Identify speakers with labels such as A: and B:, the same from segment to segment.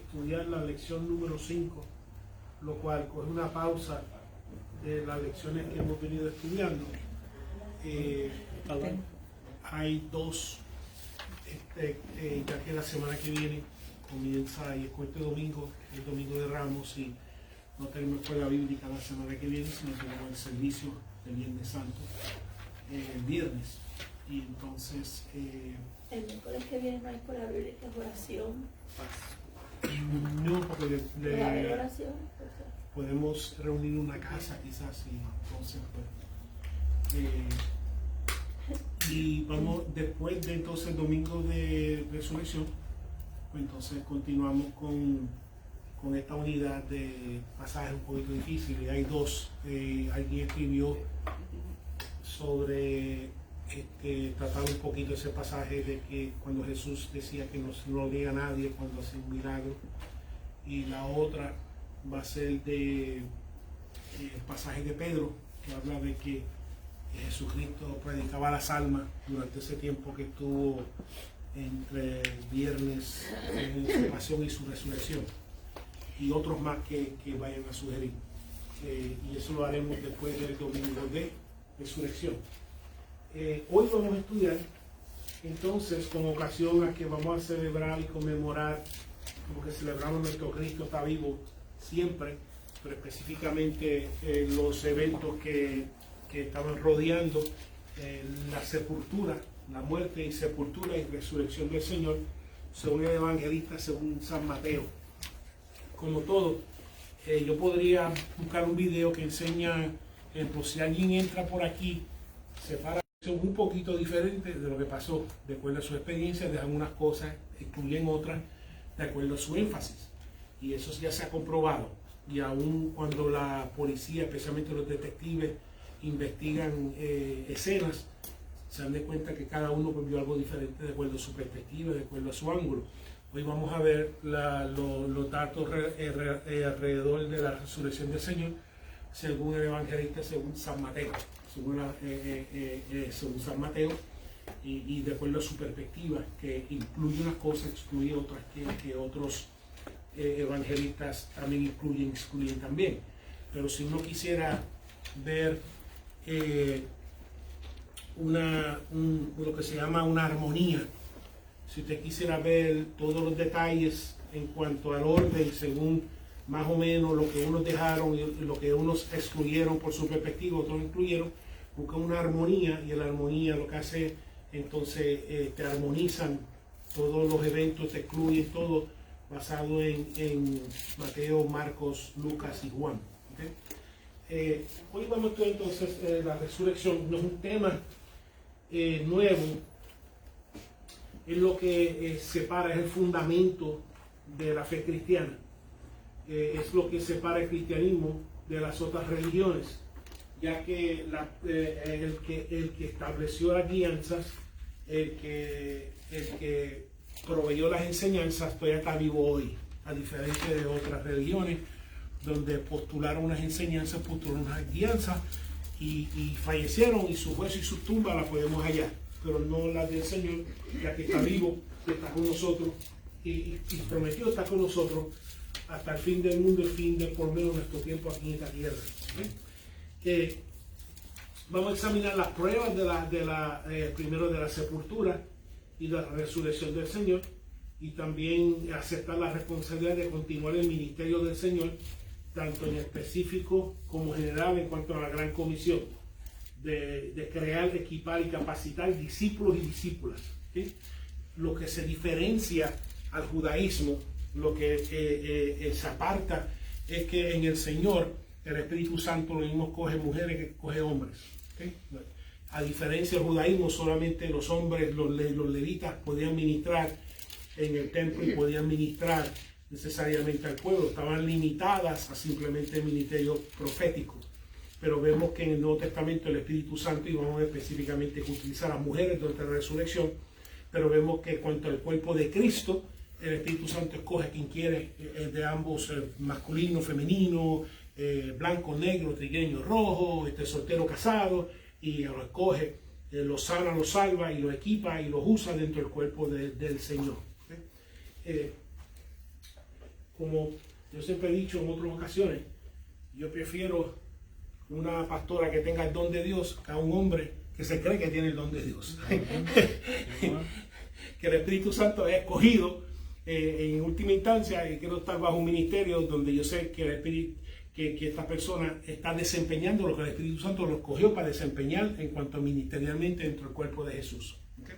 A: estudiar la lección número 5, lo cual coge una pausa de las lecciones que hemos venido estudiando. Hay dos, ya que la semana que viene comienza, y es este domingo, el domingo de Ramos, y no tenemos escuela bíblica la semana que viene, sino tenemos el servicio del Viernes Santo el viernes. Y entonces
B: el miércoles que viene no hay escuela bíblica, es oración.
A: No, porque
B: ¿Puede haber oración?
A: podemos reunir una casa quizás, y entonces y vamos después de entonces el domingo de resurrección, pues entonces continuamos con esta unidad de pasajes un poquito difíciles. Hay dos, alguien escribió sobre tratar un poquito ese pasaje de que cuando Jesús decía que no lo diga a nadie cuando hace un milagro, y la otra va a ser de el pasaje de Pedro, que habla de que Jesucristo predicaba las almas durante ese tiempo que estuvo entre el viernes en su pasión y su resurrección, y otros más que vayan a sugerir, y eso lo haremos después del domingo de resurrección. Hoy vamos a estudiar entonces, con ocasión a que vamos a celebrar y conmemorar, como que celebramos nuestro Cristo está vivo siempre, pero específicamente los eventos que estaban rodeando la sepultura, la muerte y sepultura y resurrección del Señor, según el evangelista, según San Mateo. Como todo, yo podría buscar un video que enseña, pues, si alguien entra por aquí, separa un poquito diferente de lo que pasó, de acuerdo a su experiencia, dejan unas cosas, excluyen otras, de acuerdo a su énfasis. Y eso ya se ha comprobado. Y aún cuando la policía, especialmente los detectives, investigan escenas, se dan de cuenta que cada uno vio algo diferente de acuerdo a su perspectiva, de acuerdo a su ángulo. Hoy vamos a ver los datos alrededor de la resurrección del Señor, según el evangelista, según San Mateo, según San Mateo, y de acuerdo a su perspectiva, que incluye unas cosas, excluye otras que otros evangelistas también excluyen también. Pero si uno quisiera ver lo que se llama una armonía, si usted quisiera ver todos los detalles en cuanto al orden, según más o menos lo que unos dejaron y lo que unos excluyeron por su perspectiva, otros incluyeron, busca una armonía, y la armonía lo que hace, entonces te armonizan todos los eventos, te excluyen todo, basado en Mateo, Marcos, Lucas y Juan. ¿Okay? Hoy vamos a estudiar entonces la resurrección. No es un tema nuevo, es lo que separa, es el fundamento de la fe cristiana. Es lo que separa el cristianismo de las otras religiones, ya que el que estableció las guianzas, el que proveyó las enseñanzas, todavía está vivo hoy, a diferencia de otras religiones donde postularon unas enseñanzas, postularon unas guianzas y fallecieron, y su hueso y su tumba la podemos hallar, pero no la del Señor, ya que está vivo, que está con nosotros y prometió estar con nosotros hasta el fin del mundo, el fin de por menos nuestro tiempo aquí en esta tierra. Vamos a examinar las pruebas primero de la sepultura y la resurrección del Señor, y también aceptar la responsabilidad de continuar el ministerio del Señor, tanto en específico como general, en cuanto a la gran comisión de crear, equipar y capacitar discípulos y discípulas. ¿Sí? Lo que se diferencia al judaísmo, lo que se aparta, es que en el Señor el Espíritu Santo lo mismo coge mujeres que coge hombres. ¿Okay? A diferencia del judaísmo, solamente los hombres, los levitas, podían ministrar en el templo y podían ministrar necesariamente al pueblo. Estaban limitadas a simplemente el ministerio profético. Pero vemos que en el Nuevo Testamento el Espíritu Santo, y vamos a ver específicamente que utiliza a las mujeres durante la resurrección, pero vemos que cuanto al cuerpo de Cristo, el Espíritu Santo escoge a quien quiere, de ambos, masculino, femenino, blanco, negro, trigueño, rojo, soltero, casado, y lo escoge, los sana, los salva y los equipa y los usa dentro del cuerpo del Señor. como yo siempre he dicho en otras ocasiones, yo prefiero una pastora que tenga el don de Dios que a un hombre que se cree que tiene el don de Dios. Que el Espíritu Santo ha escogido en última instancia, y quiero estar bajo un ministerio donde yo sé que el Espíritu, que esta persona está desempeñando lo que el Espíritu Santo lo escogió para desempeñar en cuanto ministerialmente dentro del cuerpo de Jesús. ¿Okay?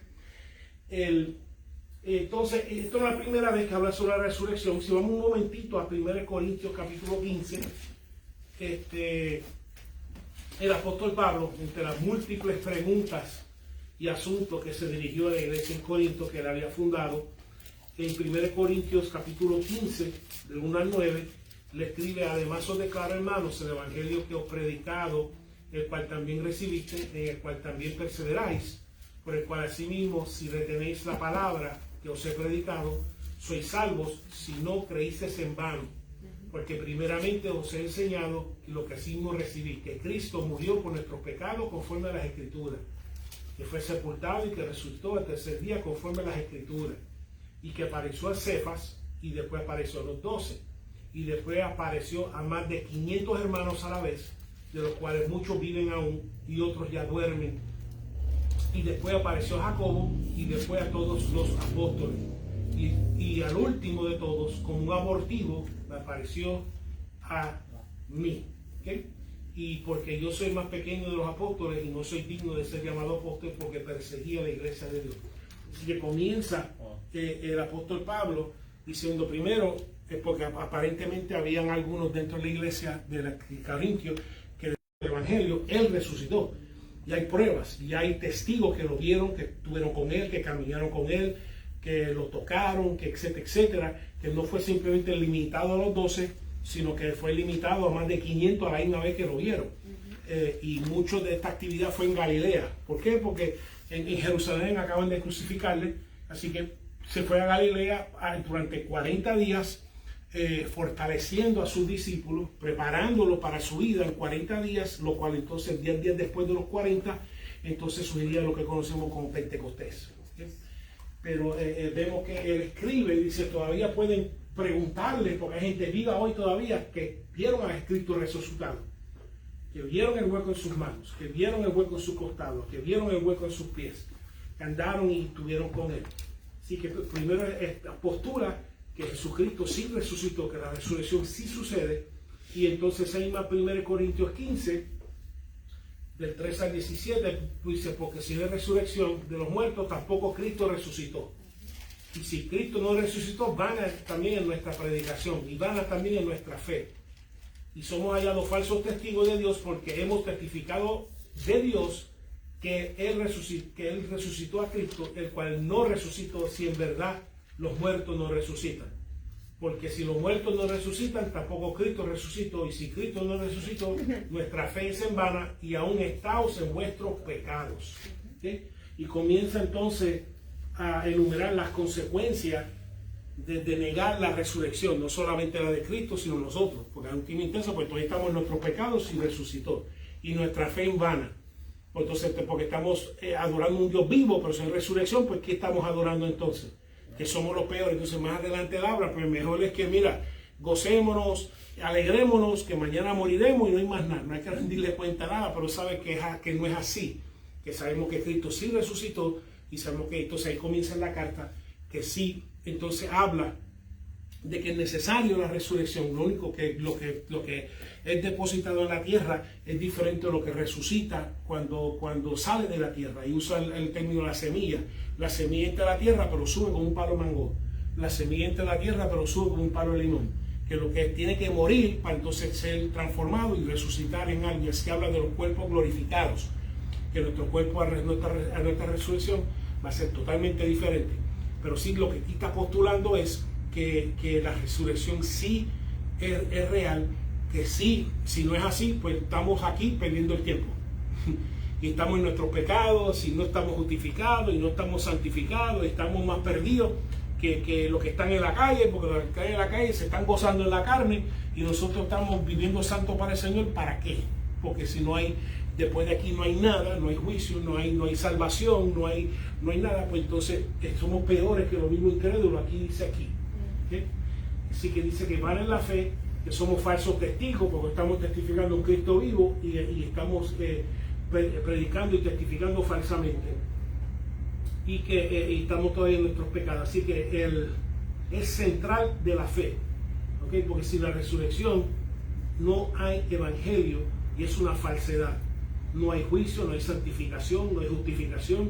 A: Entonces, esto es la primera vez que habla sobre la resurrección. Si vamos un momentito a 1 Corintios capítulo 15, el apóstol Pablo, entre las múltiples preguntas y asuntos que se dirigió a la iglesia en Corinto, que él había fundado, en 1 Corintios capítulo 15, del 1 al 9, le escribe: además os declaro, hermanos, el evangelio que os he predicado, el cual también recibiste, en el cual también perseveráis, por el cual asimismo, si retenéis la palabra que os he predicado, sois salvos, si no creísteis en vano. Porque primeramente os he enseñado lo que asimismo recibí, que Cristo murió por nuestros pecados conforme a las Escrituras, que fue sepultado y que resucitó al tercer día conforme a las Escrituras, y que apareció a Cefas, y después apareció a los 12, y después apareció a más de 500 hermanos a la vez, de los cuales muchos viven aún y otros ya duermen. Y después apareció a Jacobo, y después a todos los apóstoles. Y al último de todos, como un abortivo, me apareció a mí. ¿Okay? Y porque yo soy más pequeño de los apóstoles y no soy digno de ser llamado apóstol, porque perseguía la iglesia de Dios. Así que comienza el apóstol Pablo diciendo primero, porque aparentemente habían algunos dentro de la iglesia de Corintios que el evangelio, él resucitó. Y hay pruebas, y hay testigos que lo vieron, que estuvieron con él, que caminaron con él, que lo tocaron, que etcétera, etcétera, que no fue simplemente limitado a los 12, sino que fue limitado a más de 500 a la misma vez que lo vieron. Y mucho de esta actividad fue en Galilea. ¿Por qué? Porque en Jerusalén acaban de crucificarle, así que se fue a Galilea durante 40 días, fortaleciendo a sus discípulos, preparándolos para su vida en 40 días, lo cual entonces 10 días después de los 40, entonces surgiría lo que conocemos como Pentecostés. ¿Okay? Pero vemos que él escribe y dice, todavía pueden preguntarle, porque hay gente viva hoy todavía que vieron a Cristo resucitado, que vieron el hueco en sus manos, que vieron el hueco en sus costados, que vieron el hueco en sus pies, que andaron y estuvieron con él. Así que primero esta postura que Jesucristo sí resucitó, que la resurrección sí sucede, y entonces ahí más 1 Corintios 15, del 3 al 17, dice, porque si no hay resurrección de los muertos, tampoco Cristo resucitó. Y si Cristo no resucitó, vana también en nuestra predicación, y vana también en nuestra fe. Y somos hallados falsos testigos de Dios, porque hemos testificado de Dios que Él resucitó a Cristo, el cual no resucitó, si en verdad los muertos no resucitan. Porque si los muertos no resucitan, tampoco Cristo resucitó. Y si Cristo no resucitó, nuestra fe es en vana y aún estáos en vuestros pecados. ¿Okay? Y comienza entonces a enumerar las consecuencias de negar la resurrección, no solamente la de Cristo, sino nosotros. Porque en última instancia, pues todavía estamos en nuestros pecados y resucitó. Y nuestra fe en vana. Entonces, porque estamos adorando un Dios vivo, pero sin resurrección, pues ¿qué estamos adorando entonces? Que somos los peores. Entonces más adelante él habla, pues mejor es que mira, gocémonos, alegrémonos, que mañana moriremos y no hay más nada, no hay que rendirle cuenta a nada, pero sabe que no es así, que sabemos que Cristo sí resucitó y sabemos que entonces ahí comienza la carta, que sí, entonces habla de que es necesario la resurrección. Lo único que lo que es depositado en la tierra es diferente a lo que resucita cuando sale de la tierra, y usa el término la semilla. La semilla entra a la tierra pero sube como un palo de mango, la semilla entra a la tierra pero sube como un palo de limón, que lo que tiene que morir para entonces ser transformado y resucitar en algo. Es que habla de los cuerpos glorificados, que nuestro cuerpo a nuestra resurrección va a ser totalmente diferente. Pero sí, lo que aquí está postulando es que la resurrección sí es real, que sí, si no es así, pues estamos aquí perdiendo el tiempo. Y estamos en nuestros pecados, y no estamos justificados, y no estamos santificados, estamos más perdidos que los que están en la calle, porque los que están en la calle se están gozando en la carne, y nosotros estamos viviendo santos para el Señor. ¿Para qué? Porque si no hay, después de aquí no hay nada, no hay juicio, no hay salvación, no hay nada, pues entonces somos peores que los mismos incrédulos. Aquí dice aquí. ¿Okay? Así que dice que van en la fe, que somos falsos testigos porque estamos testificando un Cristo vivo y estamos predicando y testificando falsamente. Y que y estamos todavía en nuestros pecados. Así que es central de la fe. ¿Okay? Porque sin la resurrección no hay evangelio y es una falsedad. No hay juicio, no hay santificación, no hay justificación.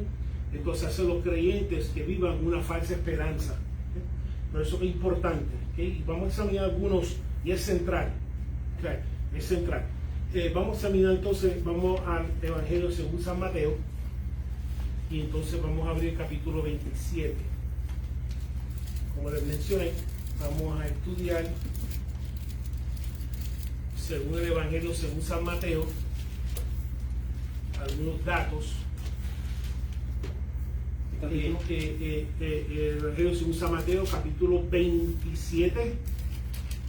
A: Entonces hacen los creyentes que vivan una falsa esperanza. ¿Okay? Por eso es importante. ¿Okay? Y vamos a examinar algunos, y es central. ¿Okay? Es central. Vamos a examinar entonces, vamos al Evangelio según San Mateo. Y entonces vamos a abrir el capítulo 27. Como les mencioné, vamos a estudiar según el Evangelio según San Mateo algunos datos. El Evangelio según San Mateo, capítulo 27.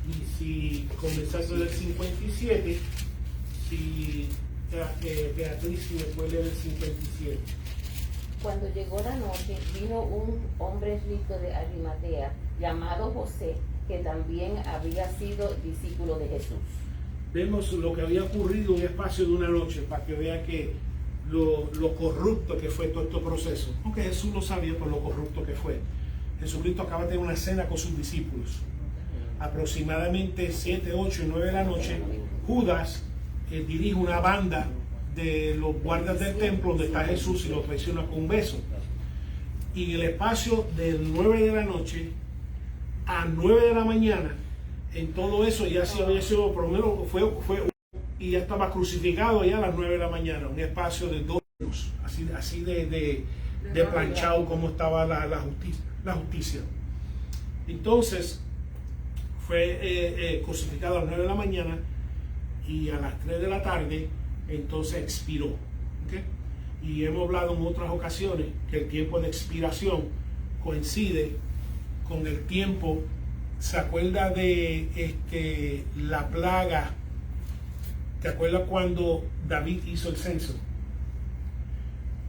A: Y si comenzando del 57, si Beatriz, si me puede leer el 57.
C: Cuando llegó la noche, vino un hombre rico de Arimatea, llamado José, que también había sido discípulo de Jesús.
A: Vemos lo que había ocurrido en el espacio de una noche, para que vea que lo corrupto que fue todo este proceso. Aunque Jesús lo sabía por lo corrupto que fue. Jesucristo acaba de tener una cena con sus discípulos. Aproximadamente 7, 8 y 9 de la noche, Judas dirige una banda de los guardas del templo donde está Jesús y lo traiciona con un beso. Y en el espacio de 9 de la noche a 9 de la mañana, en todo eso ya se había sido, por lo menos fue y ya estaba crucificado ya a las 9 de la mañana, un espacio de 2 años, así de planchado como estaba la justicia. Entonces fue crucificado a las 9 de la mañana y a las 3 de la tarde entonces expiró. ¿Okay? Y hemos hablado en otras ocasiones que el tiempo de expiración coincide con el tiempo. ¿Se acuerda de la plaga? ¿Te acuerdas cuando David hizo el censo?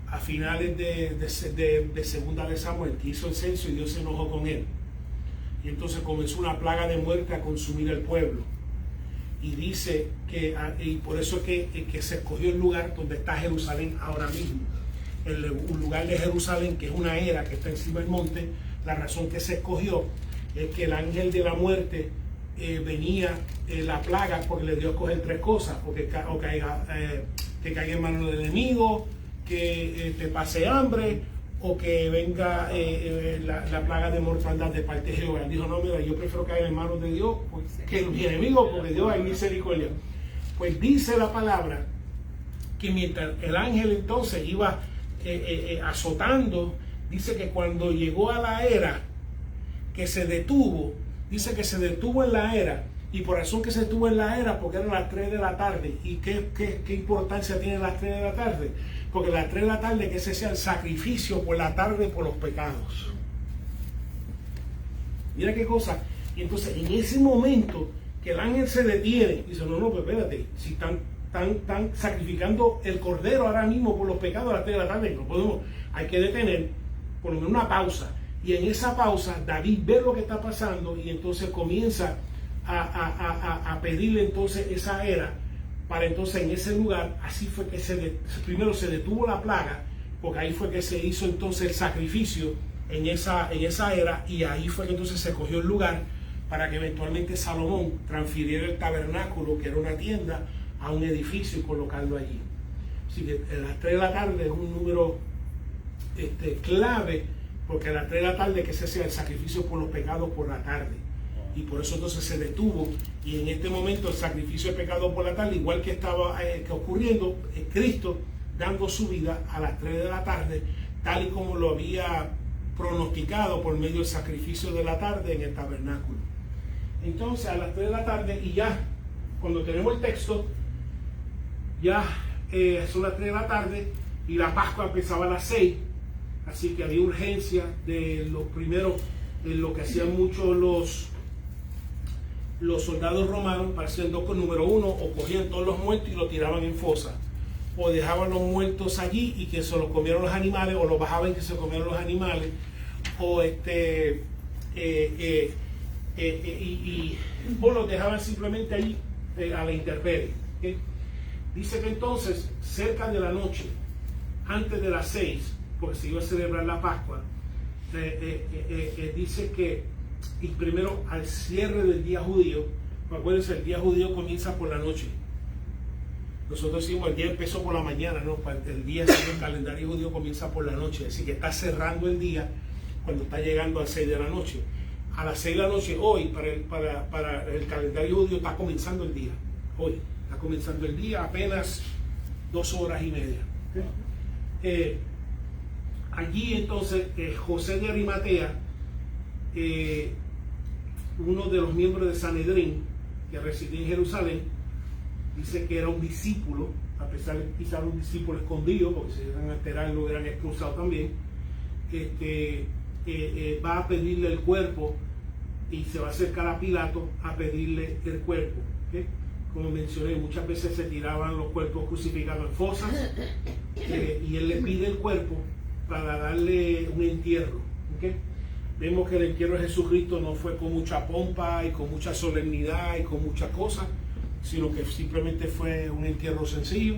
A: A finales de segunda de Samuel, que hizo el censo y Dios se enojó con él. Y entonces comenzó una plaga de muerte a consumir el pueblo. Y dice que, y por eso es que se escogió el lugar donde está Jerusalén ahora mismo. Un lugar de Jerusalén, que es una era que está encima del monte. La razón que se escogió es que el ángel de la muerte venía la plaga porque le dio a escoger 3 cosas: o que caiga en manos del enemigo, que te pase hambre, o que venga la plaga de mortandad de parte de Jehová. Él dijo: no, mira, yo prefiero caer en manos de Dios que los enemigos, porque Dios hay misericordia. Pues dice la palabra que mientras el ángel entonces iba azotando, dice que cuando llegó a la era, que se detuvo, dice que se detuvo en la era, y por razón que se detuvo en la era, porque eran las 3 de la tarde. ¿Y qué importancia tienen las 3 de la tarde? Porque las 3 de la tarde, que ese sea el sacrificio por la tarde por los pecados. Mira qué cosa. Y entonces en ese momento que el ángel se detiene, dice: no, pues espérate, si están sacrificando el cordero ahora mismo por los pecados a las 3 de la tarde, no podemos, hay que detener, por lo menos una pausa. Y en esa pausa David ve lo que está pasando y entonces comienza a pedirle entonces esa era, para entonces en ese lugar, así fue que primero se detuvo la plaga, porque ahí fue que se hizo entonces el sacrificio en esa era, y ahí fue que entonces se cogió el lugar para que eventualmente Salomón transfiriera el tabernáculo, que era una tienda, a un edificio y colocarlo allí. Así que a las 3 de la tarde es un número clave, porque a las 3 de la tarde que ese sea el sacrificio por los pecados por la tarde. Y por eso entonces se detuvo, y en este momento el sacrificio de pecado por la tarde, igual que estaba ocurriendo, Cristo dando su vida a las 3 de la tarde, tal y como lo había pronosticado por medio del sacrificio de la tarde en el tabernáculo. Entonces a las 3 de la tarde, y ya cuando tenemos el texto, ya son las 3 de la tarde y la Pascua empezaba a las 6, así que había urgencia de los primeros, de lo que hacían muchos los soldados romanos, parecían 2 con número 1, o cogían todos los muertos y los tiraban en fosa, o dejaban los muertos allí y que se los comieron los animales, o los bajaban y que se comieron los animales, o y o los dejaban simplemente ahí a la intemperie. ¿Okay? Dice que entonces, cerca de la noche, antes de las 6, porque se iba a celebrar la Pascua, dice que, y primero al cierre del día judío, acuérdense, el día judío comienza por la noche. Nosotros decimos el día empezó por la mañana, ¿no? El día, el calendario judío comienza por la noche, es decir, que está cerrando el día cuando está llegando a las 6 de la noche. A las 6 de la noche, hoy, para el calendario judío, está comenzando el día. Hoy, está comenzando el día, apenas 2 horas y media. Allí entonces, José de Arimatea, uno de los miembros de Sanedrín, que residía en Jerusalén, dice que era un discípulo, a pesar de que quizá era un discípulo escondido, porque si iban a enterar lo hubieran expulsado también, va a pedirle el cuerpo y se va a acercar a Pilato a pedirle el cuerpo. ¿Okay? Como mencioné, muchas veces se tiraban los cuerpos crucificados en fosas y él le pide el cuerpo para darle un entierro. ¿Okay? Vemos que el entierro de Jesucristo no fue con mucha pompa y con mucha solemnidad y con muchas cosas, sino que simplemente fue un entierro sencillo.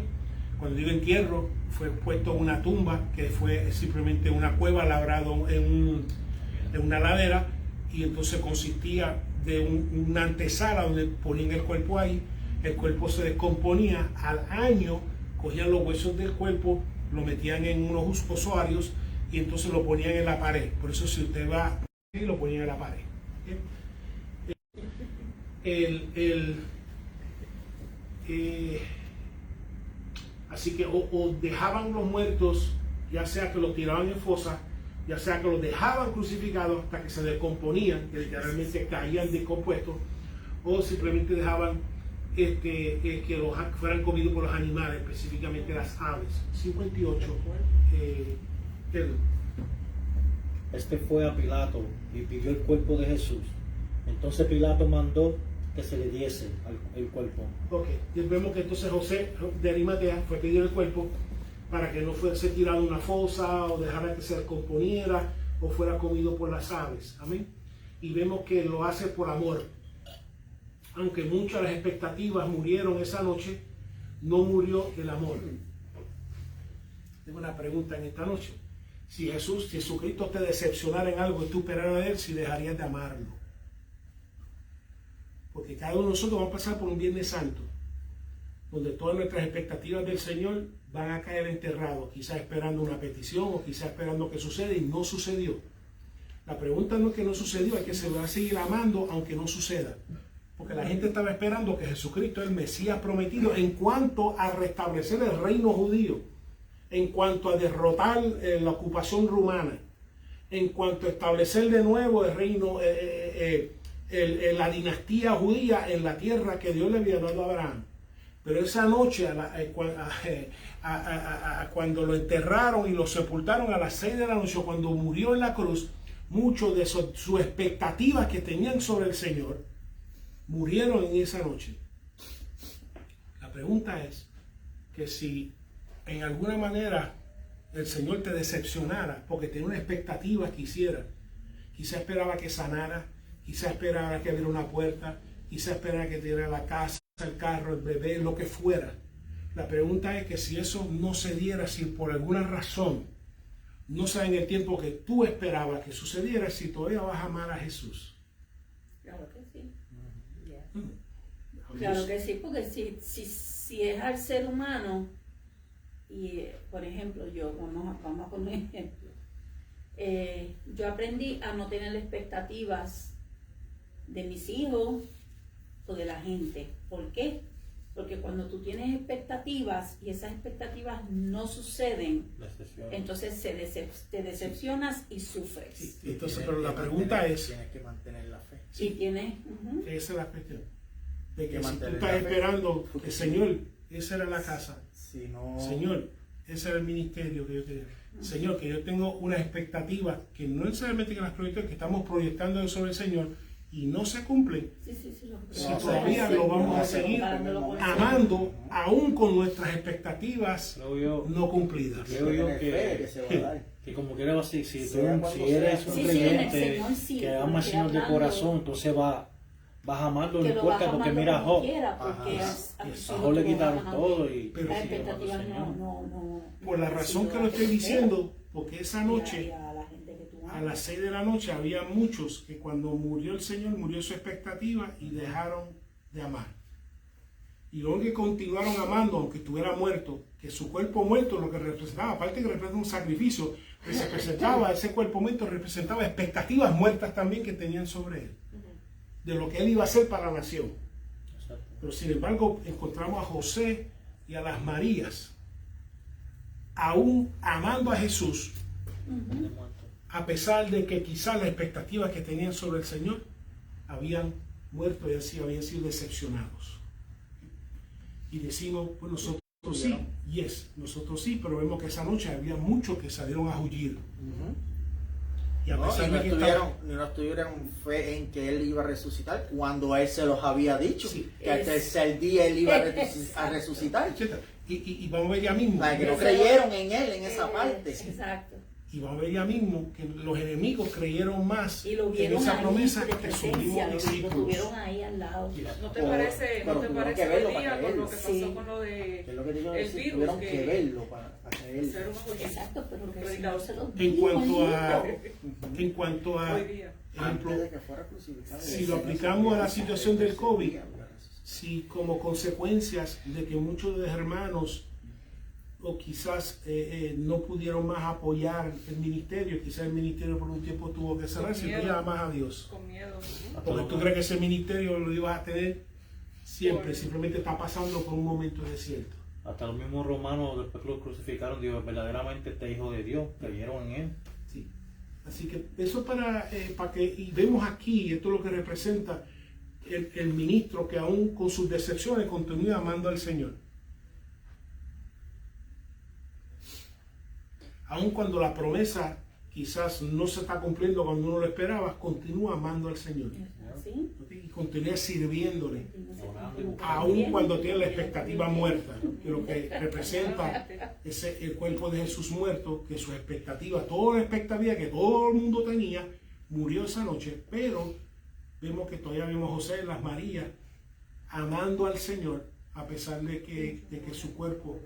A: Cuando digo entierro, fue puesto en una tumba, que fue simplemente una cueva labrado en una ladera, y entonces consistía de una antesala donde ponían el cuerpo ahí. El cuerpo se descomponía, al año cogían los huesos del cuerpo, lo metían en unos osarios y entonces lo ponían en la pared. Por eso si usted va y lo ponían en la pared. Así que o dejaban los muertos, ya sea que los tiraban en fosa, ya sea que los dejaban crucificados hasta que se descomponían, que literalmente caían descompuestos, o simplemente dejaban que los fueran comidos por los animales, específicamente las aves. 58.
D: Este fue a Pilato y pidió el cuerpo de Jesús. Entonces Pilato mandó que se le diese el cuerpo.
A: Ok, y vemos que entonces José de Arimatea fue a pedir el cuerpo para que no fuese tirado en una fosa o dejara que se descomponiera o fuera comido por las aves. Amén. Y vemos que lo hace por amor. Aunque muchas de las expectativas murieron esa noche, no murió el amor. Tengo una pregunta en esta noche. Si Jesucristo te decepcionara en algo y tú esperaras de él, si dejarías de amarlo. Porque cada uno de nosotros va a pasar por un Viernes Santo, donde todas nuestras expectativas del Señor van a caer enterrados, quizás esperando una petición o quizás esperando que suceda, y no sucedió. La pregunta no es que no sucedió, es que se va a seguir amando aunque no suceda. Porque la gente estaba esperando que Jesucristo, el Mesías prometido, en cuanto a restablecer el reino judío, en cuanto a derrotar la ocupación romana, en cuanto a establecer de nuevo el reino, la dinastía judía en la tierra que Dios le había dado a Abraham. Pero esa noche, cuando lo enterraron y lo sepultaron a las 6 de la noche, cuando murió en la cruz, muchos de sus expectativas que tenían sobre el Señor murieron en esa noche. La pregunta es que si en alguna manera el Señor te decepcionara porque tenía una expectativa que hiciera, quizá esperaba que sanara, quizá esperaba que abriera una puerta, quizá esperaba que te diera la casa, el carro, el bebé, lo que fuera. La pregunta es que si eso no se diera, si por alguna razón no sea en el tiempo que tú esperabas que sucediera, si todavía vas a amar a Jesús.
B: Claro que sí. Claro que sí, porque si es al ser humano, y por ejemplo, vamos a poner un ejemplo. Yo aprendí a no tener expectativas de mis hijos o de la gente. ¿Por qué? Porque cuando tú tienes expectativas y esas expectativas no suceden, entonces te decepcionas y sufres.
A: Sí, entonces, pero la pregunta es...
D: Tienes que mantener la fe.
B: Si tienes...
A: Esa es la cuestión. De que si tú estás esperando que, Señor, esa era la casa.
D: Si no...
A: Señor, ese era el ministerio que yo tenía. Señor, que yo tengo unas expectativas que no necesariamente que las proyecto, que estamos proyectando sobre el Señor, y no se cumplen,
B: Sí,
A: si
E: No,
A: todavía
E: sí,
A: lo vamos a
E: no,
A: seguir
B: comparándolo con el
A: amando, aún con nuestras expectativas
D: Creo yo,
A: no cumplidas.
D: creo yo
E: Tiene fe que se va a dar.
D: que como quiera así, si
E: Sea
D: tú
E: cuando
D: si eres
E: sea.
D: un
B: Sí, sí, en el
D: creyente
B: Señor sí,
D: que
B: pero
D: ama al
B: estoy
D: Señor de
B: hablando
D: corazón, entonces vas a amarlo, no
B: que lo vas
D: importa, porque
B: amando
D: mira a
B: como
D: Job,
B: quiera, porque
A: Ajá.
D: a Job le quitaron
B: todo.
D: todo y
A: Pero
B: Las
A: sí,
B: expectativas
D: Señor.
B: no.
A: Por la razón que lo estoy diciendo, porque esa noche,
B: a la gente que tú
A: a
B: amas.
A: las 6 de la noche, había muchos que cuando murió el Señor, murió su expectativa y dejaron de amar. Y luego que continuaron amando, aunque estuviera muerto, que su cuerpo muerto, lo que representaba, aparte que representa un sacrificio, que se presentaba, ese cuerpo muerto representaba expectativas muertas también que tenían sobre él, de lo que él iba a hacer para la nación.
D: Exacto.
A: Pero sin embargo, encontramos a José y a las Marías, aún amando a Jesús,
D: de muerto.
A: a pesar de que quizás las expectativas que tenían sobre el Señor habían muerto y así habían sido decepcionados. Y decimos, pues nosotros sí, nosotros sí, pero vemos que esa noche había muchos que salieron a huir. Y a
E: No,
A: pesar
E: y no
A: de que
E: estuvieron fe en que él iba a resucitar cuando él se los había dicho,
A: Sí.
E: que al tercer día él iba a resucitar.
A: etcétera. Y vamos a ver ya mismo,
E: Para que no creyeron en él en esa parte.
B: Exacto.
A: y vamos a ver ya mismo que los enemigos creyeron más
B: Y lo
A: en
B: vieron
A: esa
B: ahí
A: promesa
B: de
A: que sus mismos
B: presencia, lo
A: discípulos.
B: tuvieron ahí al lado.
F: ¿No te
E: Pero-
F: parece,
E: pero
F: no te
E: tuvieron
F: parece
E: que verlo
F: hoy
E: para
F: día con lo que
E: creerlo.
F: pasó
B: Sí.
F: con lo de
E: Que es lo que te iba a
F: el
E: decir,
F: virus?
E: tuvieron que verlo para
F: ser
E: creerlo.
F: un juicio
B: Exacto, pero que el
F: predicado
B: Señor se los
A: En
B: dijo,
A: cuanto a,
F: hoy día.
A: ejemplo,
E: Antes de que fuera crucificado.
A: si lo aplicamos a la situación del COVID, si como consecuencias de que muchos de los hermanos o quizás no pudieron más apoyar el ministerio, quizás el ministerio por un tiempo tuvo que cerrarse,
F: miedo.
A: tú llamas más a Dios.
F: Con miedo.
A: Porque tú crees que ese ministerio lo ibas a tener siempre, simplemente está pasando por un momento desierto.
D: Hasta los mismos romanos, después que lo crucificaron, Dios, verdaderamente este hijo de Dios, creyeron en él.
A: Sí. Así que eso para que, y vemos aquí, esto es lo que representa el ministro que aún con sus decepciones continúa amando al Señor. Aun cuando la promesa quizás no se está cumpliendo cuando uno lo esperaba, continúa amando al Señor.
B: ¿Sí?
A: Y continúa sirviéndole,
D: Orando.
A: aun cuando tiene la expectativa muerta, que lo que representa es el cuerpo de Jesús muerto, que sus expectativas, toda la expectativa que todo el mundo tenía, murió esa noche, pero vemos que todavía vemos a José y las Marías amando al Señor, a pesar de que su cuerpo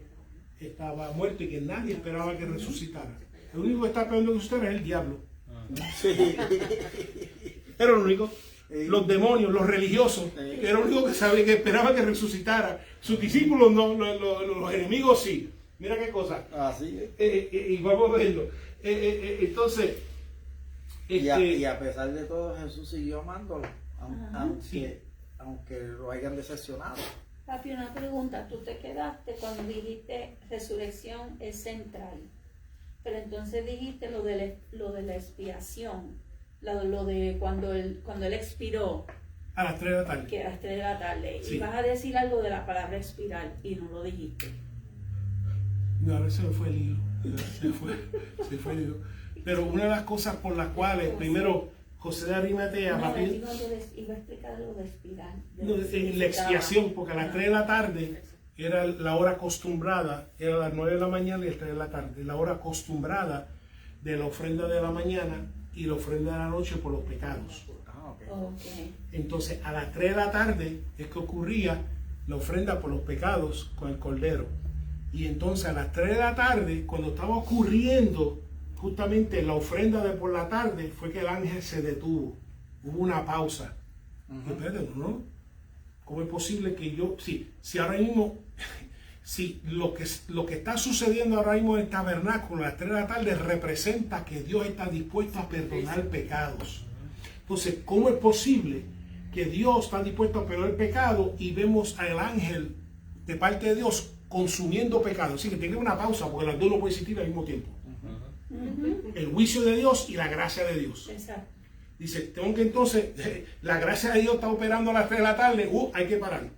A: estaba muerto y que nadie esperaba que resucitara. El único que está esperando que resucitara es el diablo.
E: Sí.
A: Era lo único. Los demonios, los religiosos, que era lo único que sabía, que esperaba que resucitara. Sus discípulos no, los enemigos sí. Mira qué cosa.
E: Así es.
A: Y vamos a verlo. Entonces,
E: Y a pesar de todo, Jesús siguió amándolo,
B: Ajá.
E: aunque lo hayan decepcionado.
B: Papi, una pregunta. Tú te quedaste cuando dijiste resurrección es central, pero entonces dijiste lo de la expiación, lo de cuando él expiró,
A: a las 3 de la tarde.
B: que a las 3 de la tarde,
A: Sí.
B: y vas a decir algo de la palabra expirar y no lo dijiste.
A: No, a veces se me fue el hilo. Se fue el hilo. Pero una de las cosas por las cuales, primero, José de Arimatea,
B: No,
A: papi,
B: iba a explicar lo de expirar.
A: no, la expiación, porque a las 3 de la tarde era la hora acostumbrada, era las 9 de la mañana y las 3 de la tarde, la hora acostumbrada de la ofrenda de la mañana y la ofrenda de la noche por los pecados.
E: Ah, ok.
B: Okay.
A: Entonces, a las 3 de la tarde es que ocurría la ofrenda por los pecados con el cordero. Y entonces, a las 3 de la tarde, cuando estaba ocurriendo justamente la ofrenda de por la tarde, fue que el ángel se detuvo. Hubo una pausa. Y espérate, ¿no? ¿Cómo es posible que yo, si ahora mismo, si lo que está sucediendo ahora mismo en el tabernáculo a las 3 de la tarde representa que Dios está dispuesto a perdonar pecados? Entonces, ¿cómo es posible que Dios está dispuesto a perdonar el pecado y vemos al ángel de parte de Dios consumiendo pecado? Así que tiene una pausa porque las dos no pueden existir al mismo tiempo. El juicio de Dios y la gracia de Dios.
B: Exacto.
A: Dice, tengo que entonces, la gracia de Dios está operando a las 3 de la tarde, hay que parar.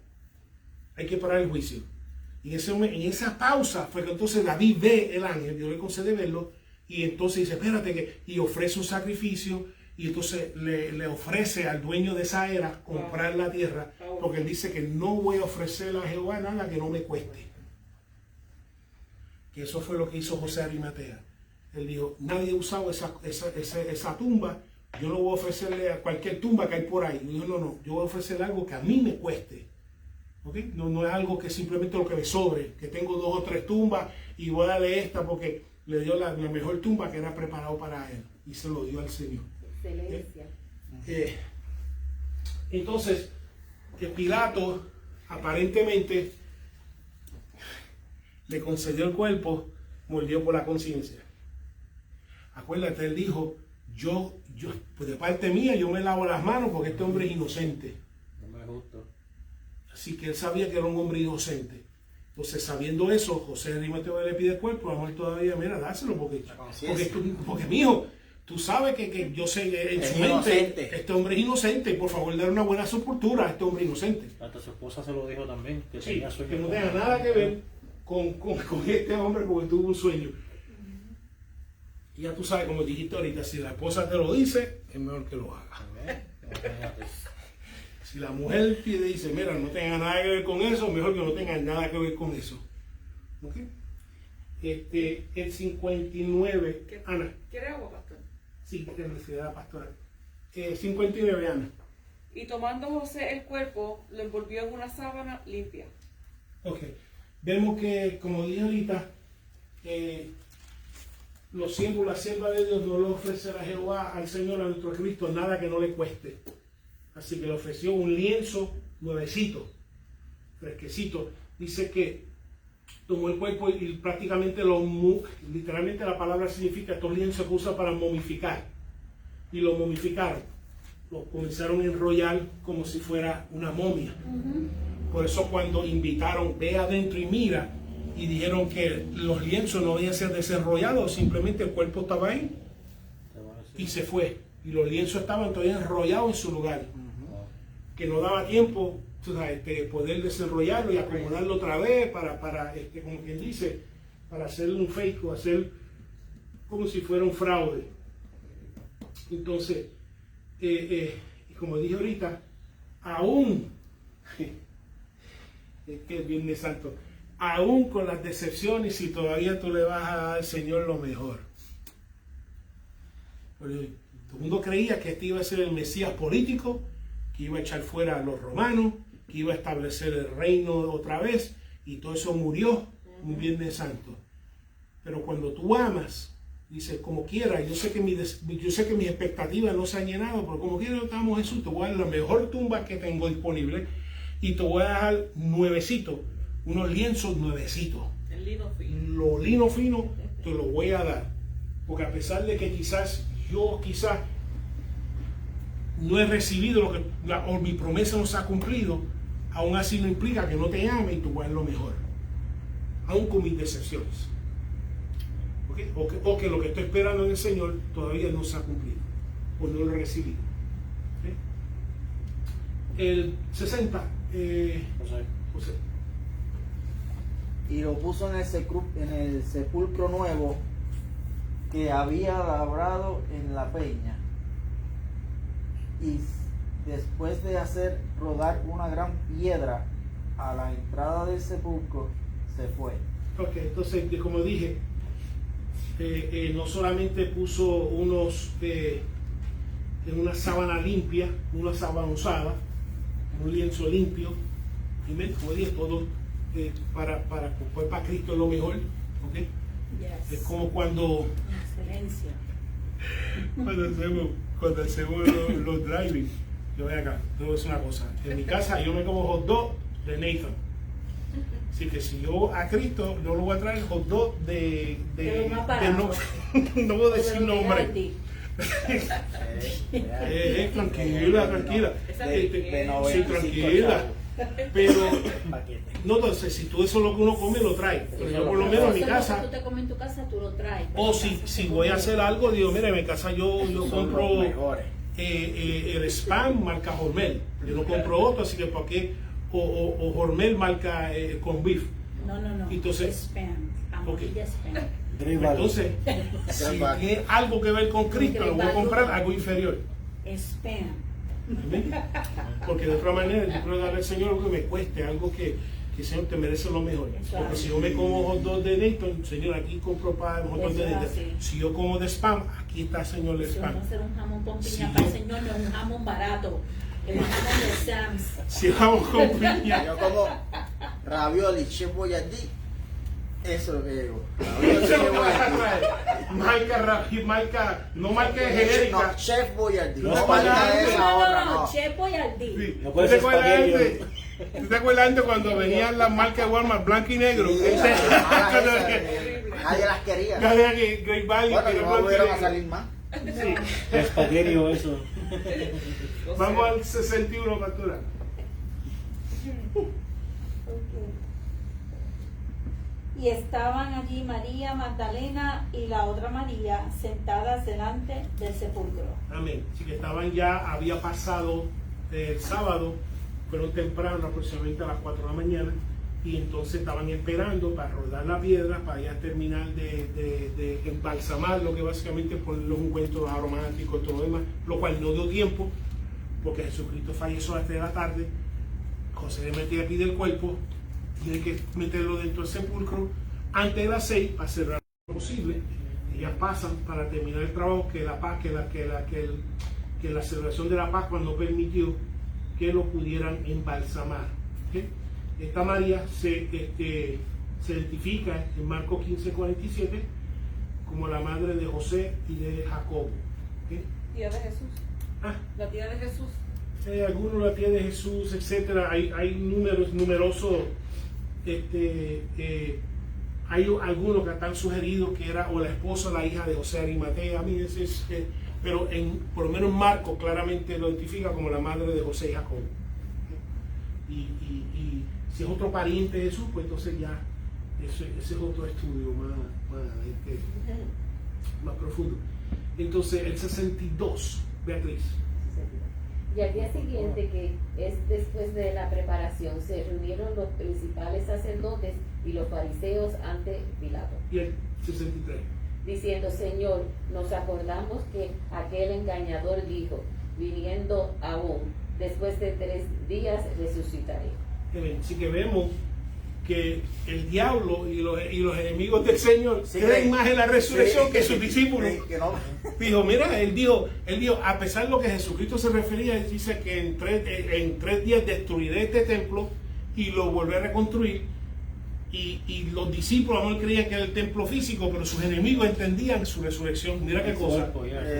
A: Hay que parar el juicio. Y en esa pausa fue que entonces David ve el ángel, Dios le concede verlo, y entonces dice, espérate, y ofrece un sacrificio, y entonces le ofrece al dueño de esa era comprar la tierra, porque él dice que no voy a ofrecer a Jehová nada que no me cueste. Que eso fue lo que hizo José de Arimatea. Él dijo, nadie ha usado esa tumba, yo no voy a ofrecerle a cualquier tumba que hay por ahí. Y dijo, no, yo voy a ofrecer algo que a mí me cueste. ¿Okay? No es algo que simplemente lo que le sobre, que tengo 2 o 3 tumbas y voy a darle esta porque le dio la mejor tumba que era preparado para él y se lo dio al Señor.
C: Excelencia.
A: Entonces, Pilato aparentemente le concedió el cuerpo, mordió por la conciencia. Acuérdate, él dijo, yo, pues de parte mía, yo me lavo las manos porque este hombre es inocente.
D: No me gusta.
A: Así que él sabía que era un hombre inocente. Entonces, sabiendo eso, José de Arimatea le pide el cuerpo, vamos todavía, mira, dáselo porque mijo, tú sabes que yo sé en
E: Es
A: su mente,
E: inocente.
A: este hombre es inocente, y por favor, dar una buena sepultura a este hombre inocente.
D: Hasta su esposa se lo dijo también, que
A: Sí,
D: tenía sueño.
A: que no tenga nada que ver con este hombre porque tuvo un sueño. Y ya tú sabes, como dijiste ahorita, si la esposa te lo dice, es mejor que lo haga.
D: Imagínate.
A: Si la mujer te dice, mira, no tenga nada que ver con eso, mejor que no tenga nada que ver con eso. ¿Ok? El 59, Ana.
F: ¿Quiere agua, pastor?
A: Sí, que necesidad pastoral. 59, Ana.
F: Y tomando José el cuerpo, lo envolvió en una sábana limpia.
A: Ok. Vemos que, como dije ahorita, los siervos, la sierva de Dios no le ofrecen a Jehová, al Señor, a nuestro Cristo, nada que no le cueste. Así que le ofreció un lienzo nuevecito, fresquecito. Dice que tomó el cuerpo y prácticamente literalmente la palabra significa estos lienzos que usa para momificar. Y lo momificaron. Lo comenzaron a enrollar como si fuera una momia. Por eso cuando invitaron, ve adentro y mira, y dijeron que los lienzos no debían ser desenrollados, simplemente el cuerpo estaba ahí y se fue. Y los lienzos estaban todavía enrollados en su lugar. Que no daba tiempo, o sea, poder desenrollarlo y acomodarlo otra vez para como quien dice, para hacer un fake o hacer como si fuera un fraude. Entonces, como dije ahorita, aún, es que es Viernes Santo, aún con las decepciones, si todavía tú le vas a dar al Señor lo mejor. Pero todo el mundo creía que este iba a ser el Mesías político, que iba a echar fuera a los romanos, que iba a establecer el reino otra vez, y todo eso murió un Viernes Santo. Pero cuando tú amas, dices, como quiera, yo sé que mis expectativas no se han llenado, pero como quiera, yo te amo, Jesús, te voy a dar la mejor tumba que tengo disponible y te voy a dejar nuevecito, unos lienzos nuevecitos.
F: El lino fino.
A: Lo lino fino te lo voy a dar, porque a pesar de que quizás no he recibido o mi promesa no se ha cumplido, aún así no implica que no te ame y tú vas a lo mejor, aún con mis decepciones. ¿Okay? O que lo que estoy esperando en el Señor todavía no se ha cumplido o no lo he recibido. ¿Okay? El 60, José.
E: Y lo puso en el sepulcro nuevo que había labrado en la peña. Y después de hacer rodar una gran piedra a la entrada del sepulcro, se fue.
A: Ok, entonces, como dije, no solamente puso unos en una sábana limpia, una sábana usada, un lienzo limpio, y como dije, todo para Cristo es lo mejor. ¿Okay?
B: Yes.
A: Es como cuando
B: Excelencia.
A: hacemos los driving. Yo voy acá, te voy a decir una cosa. En mi casa yo me como hot dog de Nathan. Así que si yo a Cristo no lo voy a traer hot dog de no voy a decir nombre. Tranquila. Sí, tranquila. Pero no, entonces si tú eso es lo que uno come, lo trae. Pero yo por lo menos en mi casa,
B: tú te comes en tu casa, tú lo traes.
A: o si voy a hacer algo, digo, mira, en mi casa yo compro el Spam marca Hormel. Yo no compro otro, así que ¿para qué? O Hormel marca con beef.
B: No.
A: Entonces,
B: Spam. Amarilla Spam.
D: Great value.
A: Entonces, si tiene algo que ver con Cristo, lo voy a comprar algo inferior.
B: Spam.
A: Amén. Porque de otra manera yo quiero darle al Señor algo que me cueste, algo que Señor te merece lo mejor. Porque si yo me como hot dog de Dayton, Señor, aquí compro para hot dog de Dayton. Si yo como de Spam, aquí está, Señor, de
B: Si
A: Spam.
B: vamos a hacer un jamón con piña
A: Sí.
B: para el Señor, no es un jamón barato. El jamón de Sam's.
A: Si vamos con piña.
E: Yo como ravioli, Chef Boyardee. Eso es lo que llevo. Ravioli, Chef Boyardee.
A: Marca, no marca
E: No,
A: genérica.
E: Chef Boyardee.
D: No,
E: No marca esa otra,
B: No,
E: no.
B: Chef Boyardee.
A: Sí.
D: No
A: ¿Tú
D: puede
A: te
D: ser
A: acuerdas
D: espagueti.
A: antes? ¿Tú te acuerdas antes cuando venían las marcas de Walmart blanco y negro?
E: Sí,
A: Ese-
E: nadie las quería.
A: Nadie que Great Value,
E: Bueno,
A: que era
E: no
A: blanco y
E: volvieron a
A: negro.
E: salir más.
A: Sí.
D: Espagueti o eso.
A: Vamos al 61, pastora.
B: Y estaban allí María Magdalena y la otra María sentadas delante del sepulcro.
A: Amén. Así que estaban ya, había pasado el sábado, fueron temprano, aproximadamente a las 4 de la mañana, y entonces estaban esperando para rodar la piedra, para ya terminar de embalsamar, lo que básicamente poner los ungüentos aromáticos y todo lo demás, lo cual no dio tiempo, porque Jesucristo falleció a las 3 de la tarde. José le metía aquí del cuerpo, tiene que meterlo dentro del sepulcro antes de las 6 para cerrar lo posible. Ellas pasan para terminar el trabajo que la paz, que la celebración de la Pascua no permitió que lo pudieran embalsamar. ¿Okay? Esta María se identifica en Marcos 15:47 como la madre de José y de Jacobo. ¿Okay?
F: Tía de Jesús.
A: Ah,
F: La tía de Jesús.
A: algunos la tía de Jesús, etcétera. Hay numerosos. Hay algunos que están sugeridos que era o la esposa o la hija de José de Arimatea. A mí pero por lo menos Marco claramente lo identifica como la madre de José y Jacobo. Y si es otro pariente de Jesús, pues entonces ya ese es otro estudio más profundo. Entonces el 62, Beatriz.
C: Y al día siguiente, que es después de la preparación, se reunieron los principales sacerdotes y los fariseos ante Pilato,
A: Y el 63.
C: diciendo: Señor, nos acordamos que aquel engañador dijo, viniendo aún, después de 3 días resucitaré.
A: Así que vemos que el diablo y los enemigos del Señor
E: Sí,
A: creen
E: sí.
A: más en la resurrección
E: Sí,
A: que sus discípulos.
E: que no.
A: Dijo, mira, él dijo, a pesar de lo que Jesucristo se refería, él dice que en 3 días destruiré este templo y lo volveré a reconstruir. Y los discípulos no creían que era el templo físico, pero sus enemigos entendían su resurrección. Mira qué cosa.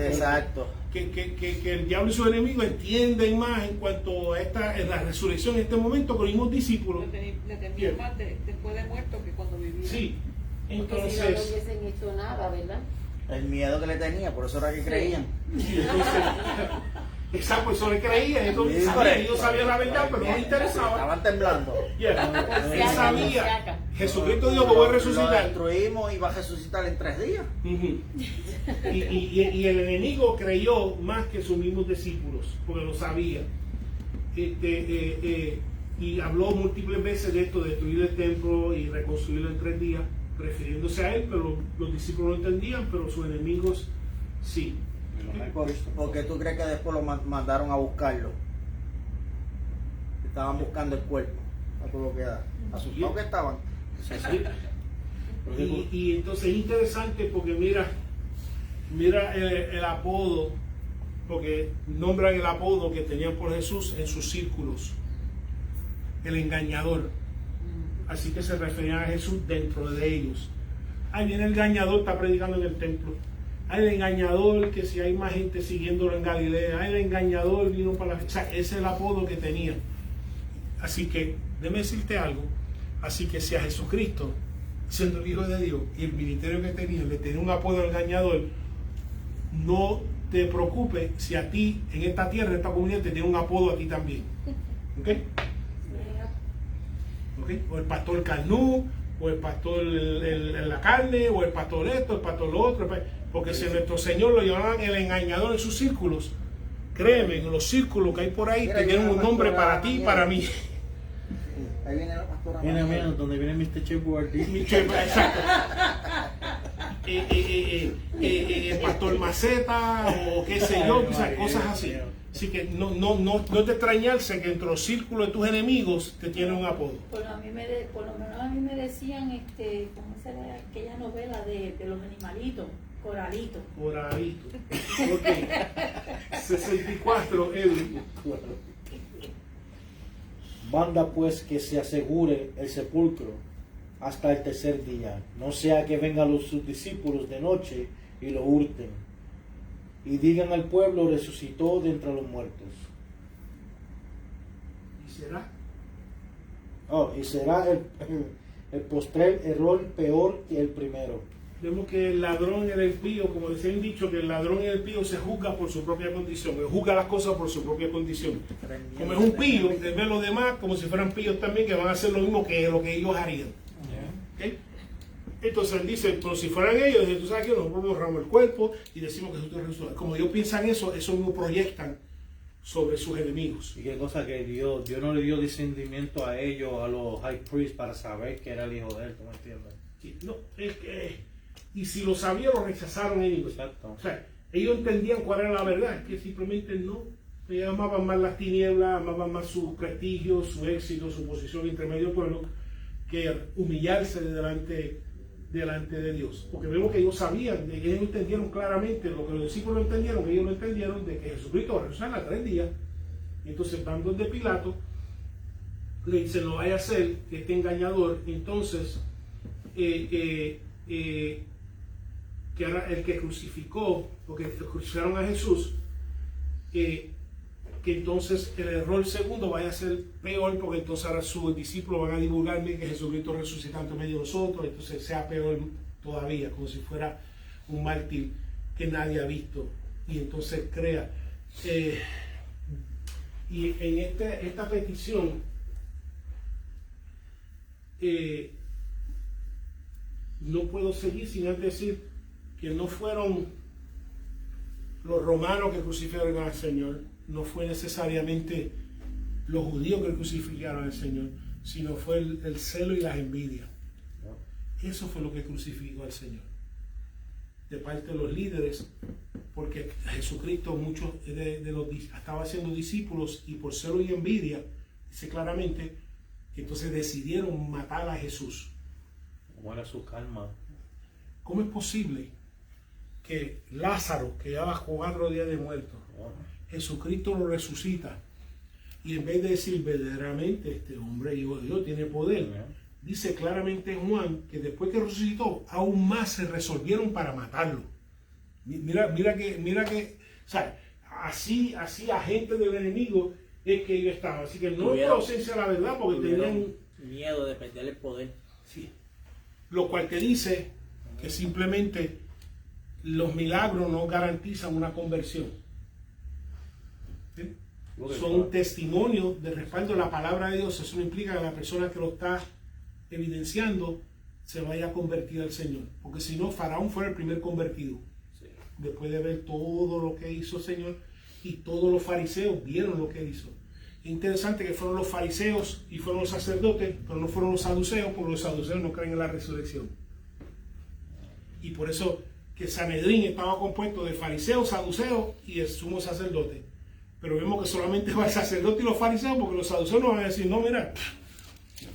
E: Exacto.
A: Que el diablo y sus enemigos entienden más en cuanto a la resurrección en este momento con los mismos discípulos.
F: Le temían más después de muerto que cuando vivía.
A: Sí,
C: Porque si no, no
A: entonces,
C: hubiesen hecho nada, ¿verdad?
E: El miedo que le tenía, por eso era que creían.
A: exacto, eso le creía,
E: Sí,
A: ellos sabían la verdad, pero no les interesaba.
E: Estaban temblando.
A: Yeah. Él sabía, Jesucristo dijo que
E: Lo
A: voy a resucitar.
E: destruimos y va a resucitar en 3 días.
A: Ujú. Y el enemigo creyó más que sus mismos discípulos, porque lo sabía. Y habló múltiples veces de esto, de destruir el templo y reconstruirlo en 3 días, refiriéndose a él, pero los discípulos no entendían, pero sus enemigos sí.
E: Porque tú crees que después lo mandaron a buscarlo. Estaban buscando el cuerpo. A todo lo que da. Asustados que estaban.
A: Y entonces es interesante porque mira el apodo, porque nombran el apodo que tenían por Jesús en sus círculos, el engañador. Así que se referían a Jesús dentro de ellos. Ahí viene el engañador, está predicando en el templo. Hay el engañador, que si hay más gente siguiéndolo en Galilea. Hay el engañador, vino para la... O sea, ese es el apodo que tenía. Así que, déjame decirte algo. Así que si a Jesucristo, siendo el Hijo de Dios, y el ministerio que tenía, le tenía un apodo al engañador, no te preocupes si a ti, en esta tierra, en esta comunidad, te tiene un apodo a ti también. ¿Ok? ¿Ok? O el pastor Carnú, o el pastor en la carne, o el pastor esto, el pastor lo otro. Porque si nuestro Señor lo llamaban el engañador en sus círculos, créeme, en los círculos que hay por ahí, tenían un nombre para ti y para mí.
E: Ahí viene la pastora.
D: Mira, donde viene Mr. Chef Boyardee.
A: Exacto. Pastor Maceta o qué sé yo, o sea, cosas así. Así que no es de extrañarse que entre los círculos de tus enemigos te tienen un apodo.
B: Por lo menos a mí me decían, ¿cómo se llama aquella novela de los animalitos? Coralito.
A: Coralito. Ok. 64, Edwin.
D: Manda pues que se asegure el sepulcro hasta el tercer día, no sea que vengan sus discípulos de noche y lo hurten, y digan al pueblo, resucitó de entre los muertos.
A: ¿Y será?
D: Y será el postrer error peor que el primero.
A: Vemos que el ladrón y el impío, como decía el dicho, que el ladrón y el impío se juzga por su propia condición, él juzga las cosas por su propia condición. Como es un pío, él ve a los demás como si fueran píos también, que van a hacer lo mismo que lo que ellos harían. ¿Okay? Entonces él dice, pero si fueran ellos, tú sabes que nosotros borramos el cuerpo y decimos que Jesús resucitó. Como ellos piensan eso mismo proyectan sobre sus enemigos.
D: Y qué cosa que Dios no le dio discernimiento a ellos, a los high priests, para saber que era el hijo de él, ¿tú me entiendes?
A: Sí, no, es que, y si lo sabían, lo rechazaron ellos.
D: Exacto.
A: O sea, ellos entendían cuál era la verdad, es que simplemente no. Ellos amaban más las tinieblas, amaban más su prestigio, su éxito, su posición entre medio pueblo, que humillarse delante de Dios. Porque vemos que ellos sabían, ellos entendieron claramente lo que los discípulos entendieron, que ellos lo entendieron, de que Jesucristo resucitó a 3 días. Entonces van donde Pilato, le dicen, no vaya a ser que este engañador. Entonces, que era el que crucificó, porque crucificaron a Jesús, que entonces el error segundo vaya a ser peor, porque entonces ahora sus discípulos van a divulgarme que Jesucristo resucitó en medio de nosotros, entonces sea peor todavía, como si fuera un mártir que nadie ha visto, y entonces crea. Y en esta petición, no puedo seguir sin antes decir que no fueron los romanos que crucificaron al Señor, no fue necesariamente los judíos que crucificaron al Señor, sino fue el celo y las envidias. Eso fue lo que crucificó al Señor, de parte de los líderes, porque Jesucristo, muchos de los estaba haciendo discípulos, y por celo y envidia, dice claramente, que entonces decidieron matar a Jesús.
D: ¿Cómo era su calma?
A: ¿Cómo es posible que Lázaro, que llevaba 4 días de muerto, Jesucristo lo resucita, y en vez de decir verdaderamente este hombre, hijo de Dios, tiene poder, dice claramente Juan que después que resucitó, aún más se resolvieron para matarlo? Mira que, o sea, así agentes del enemigo es que ellos estaban. Así que no es por ausencia de la verdad, porque tenían
G: miedo de perder el poder.
A: Sí. Lo cual te dice que simplemente los milagros no garantizan una conversión. ¿Sí? Son un testimonio de respaldo de la palabra de Dios. Eso no implica que la persona que lo está evidenciando se vaya a convertir al Señor, porque si no, Faraón fue el primer convertido. Sí. Después de ver todo lo que hizo el Señor, y todos los fariseos vieron lo que hizo. Es interesante que fueron los fariseos y fueron los sacerdotes, pero no fueron los saduceos, porque los saduceos no creen en la resurrección. Y por eso que Sanedrín estaba compuesto de fariseos, saduceos y el sumo sacerdote. Pero vemos que solamente va el sacerdote y los fariseos, porque los saduceos nos van a decir, no, mira,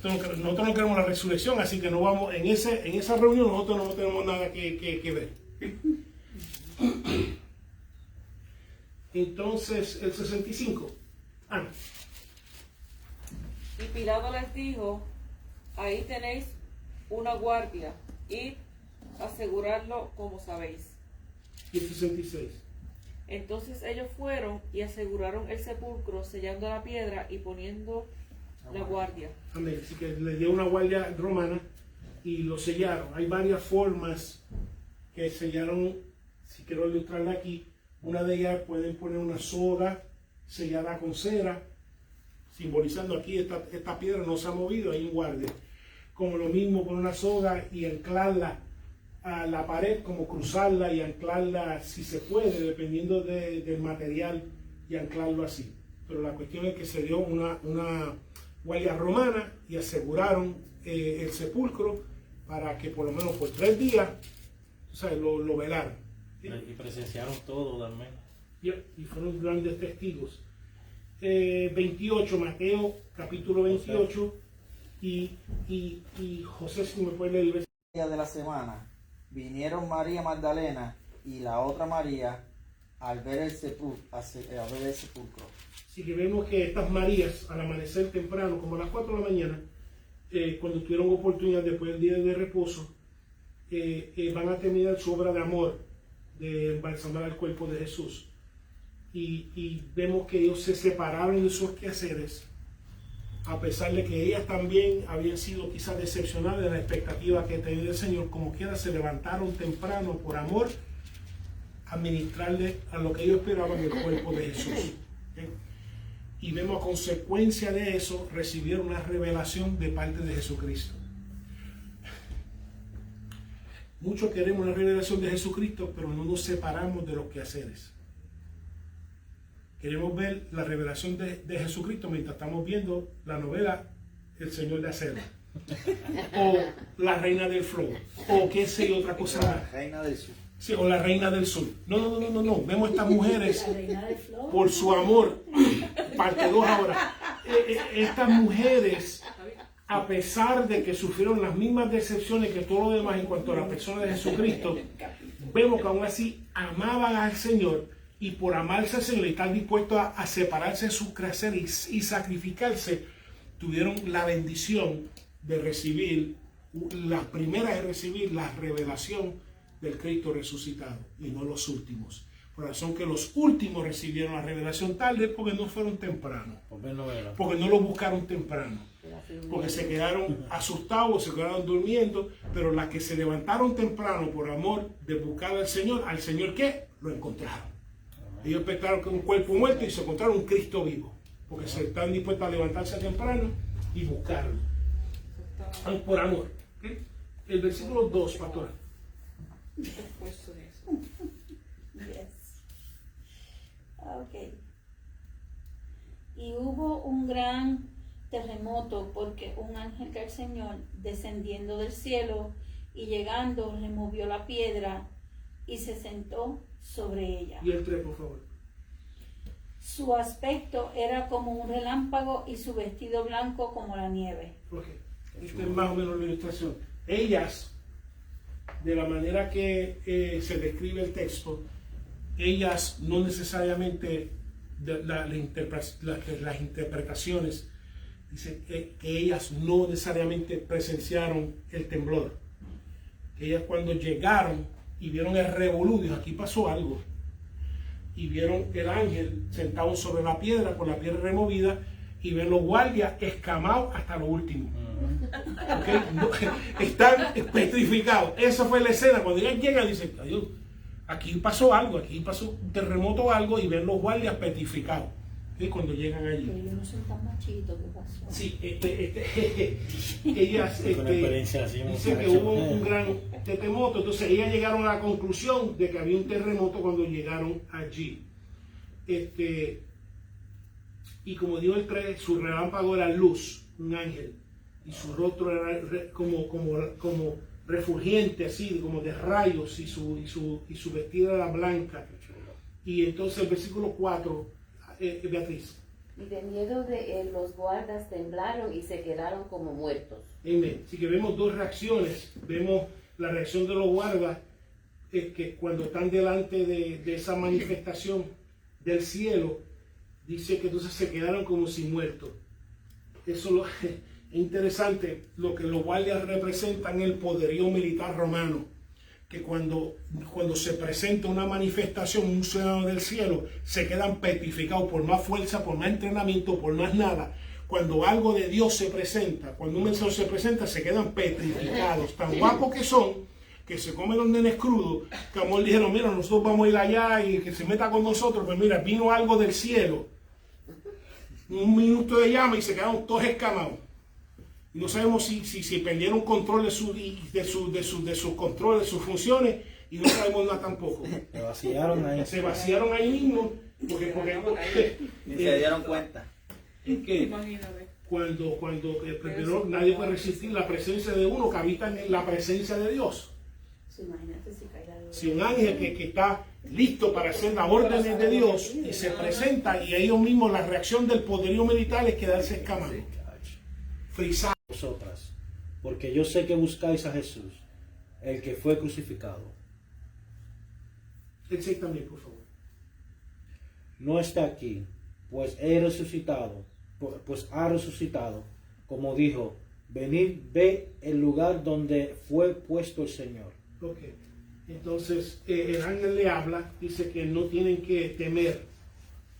A: nosotros no queremos la resurrección, así que no vamos, en esa reunión nosotros no tenemos nada que ver. Entonces, el 65.
F: Y Pilato les dijo, ahí tenéis una guardia, id a asegurarlo como sabéis.
A: Y el 66.
F: Entonces ellos fueron y aseguraron el sepulcro, sellando la piedra y poniendo la guardia.
A: Amén. Así que le dio una guardia romana y lo sellaron. Hay varias formas que sellaron, si quiero ilustrarla aquí. Una de ellas pueden poner una soga sellada con cera, simbolizando aquí esta piedra no se ha movido, hay un guardia. Como lo mismo con una soga y anclarla a la pared, como cruzarla y anclarla si se puede, dependiendo del material, y anclarlo así. Pero la cuestión es que se dio una guardia romana y aseguraron el sepulcro para que por lo menos por 3 días, sea, lo velaron. ¿Sí?
D: Y presenciaron todo también.
A: Y fueron grandes testigos. 28, Mateo capítulo 28, y José, si me puede leer el versículo.
E: Día de la semana vinieron María Magdalena y la otra María al ver el sepulcro.
A: Así que vemos que estas Marías, al amanecer temprano, como a las 4 de la mañana, cuando tuvieron oportunidad después del día de reposo, van a terminar su obra de amor, de embalsamar el cuerpo de Jesús. Y vemos que ellos se separaron de sus quehaceres, a pesar de que ellas también habían sido quizás decepcionadas de la expectativa que tenía el Señor. Como quiera, se levantaron temprano por amor a ministrarle a lo que ellos esperaban el cuerpo de Jesús. ¿Okay? Y vemos a consecuencia de eso, recibieron una revelación de parte de Jesucristo. Muchos queremos una revelación de Jesucristo, pero no nos separamos de los quehaceres. Queremos ver la revelación de Jesucristo mientras estamos viendo la novela El Señor de Acero, o La Reina del Flow, o qué sé yo, otra cosa más.
E: Reina del Sur.
A: Sí, o La Reina del Sur. No. Vemos a estas mujeres
B: La reina del flow.
A: por su amor. Parte 2 ahora. Estas mujeres, a pesar de que sufrieron las mismas decepciones que todo lo demás en cuanto a la persona de Jesucristo, vemos que aún así amaban al Señor, y por amarse al Señor y estar dispuestos a separarse de su crecer y sacrificarse, tuvieron la bendición de recibir, las primeras de recibir la revelación del Cristo resucitado, y no los últimos. Por razón que los últimos recibieron la revelación tarde, porque no fueron tempranos, porque no lo buscaron temprano, porque se quedaron asustados, se quedaron durmiendo. Pero las que se levantaron temprano por amor de buscar al Señor, ¿qué? Lo encontraron. Ellos pensaron que un cuerpo muerto y se encontraron un Cristo vivo, porque se están dispuestos a levantarse temprano y buscarlo por amor. ¿Okay? El versículo 2, pastora.
F: Después de eso.
B: Yes. Ok. Y hubo un gran terremoto, porque un ángel del Señor, descendiendo del cielo y llegando, removió la piedra y se sentó sobre ella.
A: Y el 3, por favor.
B: Su aspecto era como un relámpago y su vestido blanco como la nieve.
A: Okay. Esta es más o menos la ilustración. Ellas, de la manera que se describe el texto, ellas no necesariamente, las interpretaciones dicen que ellas no necesariamente presenciaron el temblor. Ellas, cuando llegaron y vieron el revolú, dijo: aquí pasó algo. Y vieron el ángel sentado sobre la piedra, con la piedra removida, y ven los guardias escamados hasta lo último. ¿Okay? No, están petrificados. Esa fue la escena. Cuando ellas llegan, dicen: adiós, aquí pasó algo, aquí pasó un terremoto o algo, y ven los guardias petrificados. ¿Okay? Cuando llegan allí.
B: Pero ellos no son tan machitos, ¿qué pasó?
A: Sí, ellas dice que hubo un gran terremoto. Entonces ellas llegaron a la conclusión de que había un terremoto cuando llegaron allí. Y como dijo el 3, su relámpago era luz, un ángel, y su rostro era como refulgente, así como de rayos, y su vestida era blanca. Y entonces el versículo 4, Beatriz.
C: Y de miedo de él, los guardas temblaron y se quedaron como muertos.
A: Amén. Así que vemos dos reacciones. Vemos la reacción de los guardas, que cuando están delante de esa manifestación del cielo, dice que entonces se quedaron como si muertos. Eso es interesante. Lo que los guardias representan el poderío militar romano, que cuando se presenta una manifestación, un ciudadano del cielo, se quedan petrificados por más fuerza, por más entrenamiento, por más nada. Cuando algo de Dios se presenta, cuando un mensaje se presenta, se quedan petrificados. Tan guapos que son, que se comen los nenes crudos, que amor dijeron: mira, nosotros vamos a ir allá y que se meta con nosotros. Pues mira, vino algo del cielo, un minuto de llama, y se quedaron todos escamados. No sabemos si perdieron control de sus controles, de sus funciones, y no sabemos nada tampoco. Se vaciaron ahí mismo, porque
E: Ni se dieron cuenta.
A: Es que
F: Imagínate.
A: cuando primero nadie puede resistir la presencia de uno que habita en la presencia de Dios.
B: Sí, imagínate si cae la
A: Si un ángel que está listo para hacer las órdenes de Dios y se presenta y ellos mismos la reacción del poderío militar es quedarse escamado, frisado.
D: Vosotras, porque yo sé que buscáis a Jesús, el que fue crucificado.
A: El 6 también, por favor.
D: No está aquí, pues ha resucitado, como dijo, venid, ve el lugar donde fue puesto el Señor.
A: Ok. Entonces, el ángel le habla, dice que no tienen que temer.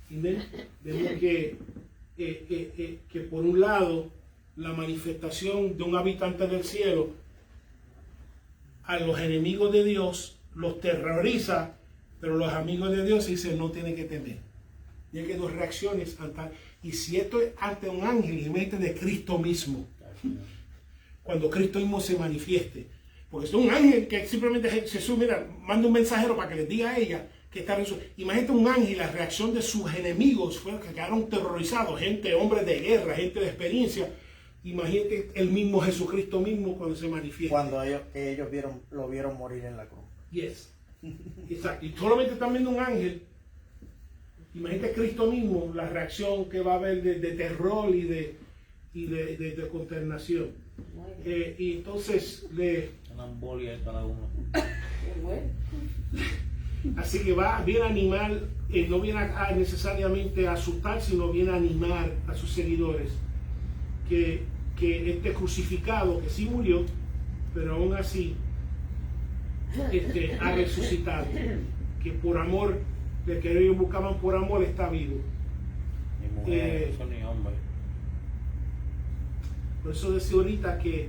A: ¿Entienden? Vemos que por un lado, la manifestación de un habitante del cielo a los enemigos de Dios los terroriza, pero los amigos de Dios dicen no tienen que temer. Y hay que dos reacciones y si esto es ante un ángel, imagínate de Cristo mismo, cuando Cristo mismo se manifieste, porque es un ángel que simplemente Jesús, mira, manda un mensajero para que les diga a ella que está resucitado. Imagínate un ángel, la reacción de sus enemigos fue que quedaron terrorizados, gente, hombres de guerra, gente de experiencia. Imagínate el mismo Jesucristo mismo cuando se manifiesta.
E: Cuando ellos lo vieron morir en la cruz.
A: Yes. Exacto. Y solamente están viendo un ángel. Imagínate Cristo mismo, la reacción que va a haber de terror y de consternación. Y entonces
G: Una embolia de cada uno.
A: así que viene a animar, no viene necesariamente a asustar, sino viene a animar a sus seguidores que este crucificado, que sí murió, pero aún así ha resucitado, que por amor, de que ellos buscaban por amor, está vivo.
G: Ni mujer, no son ni hombre.
A: Por eso decía ahorita que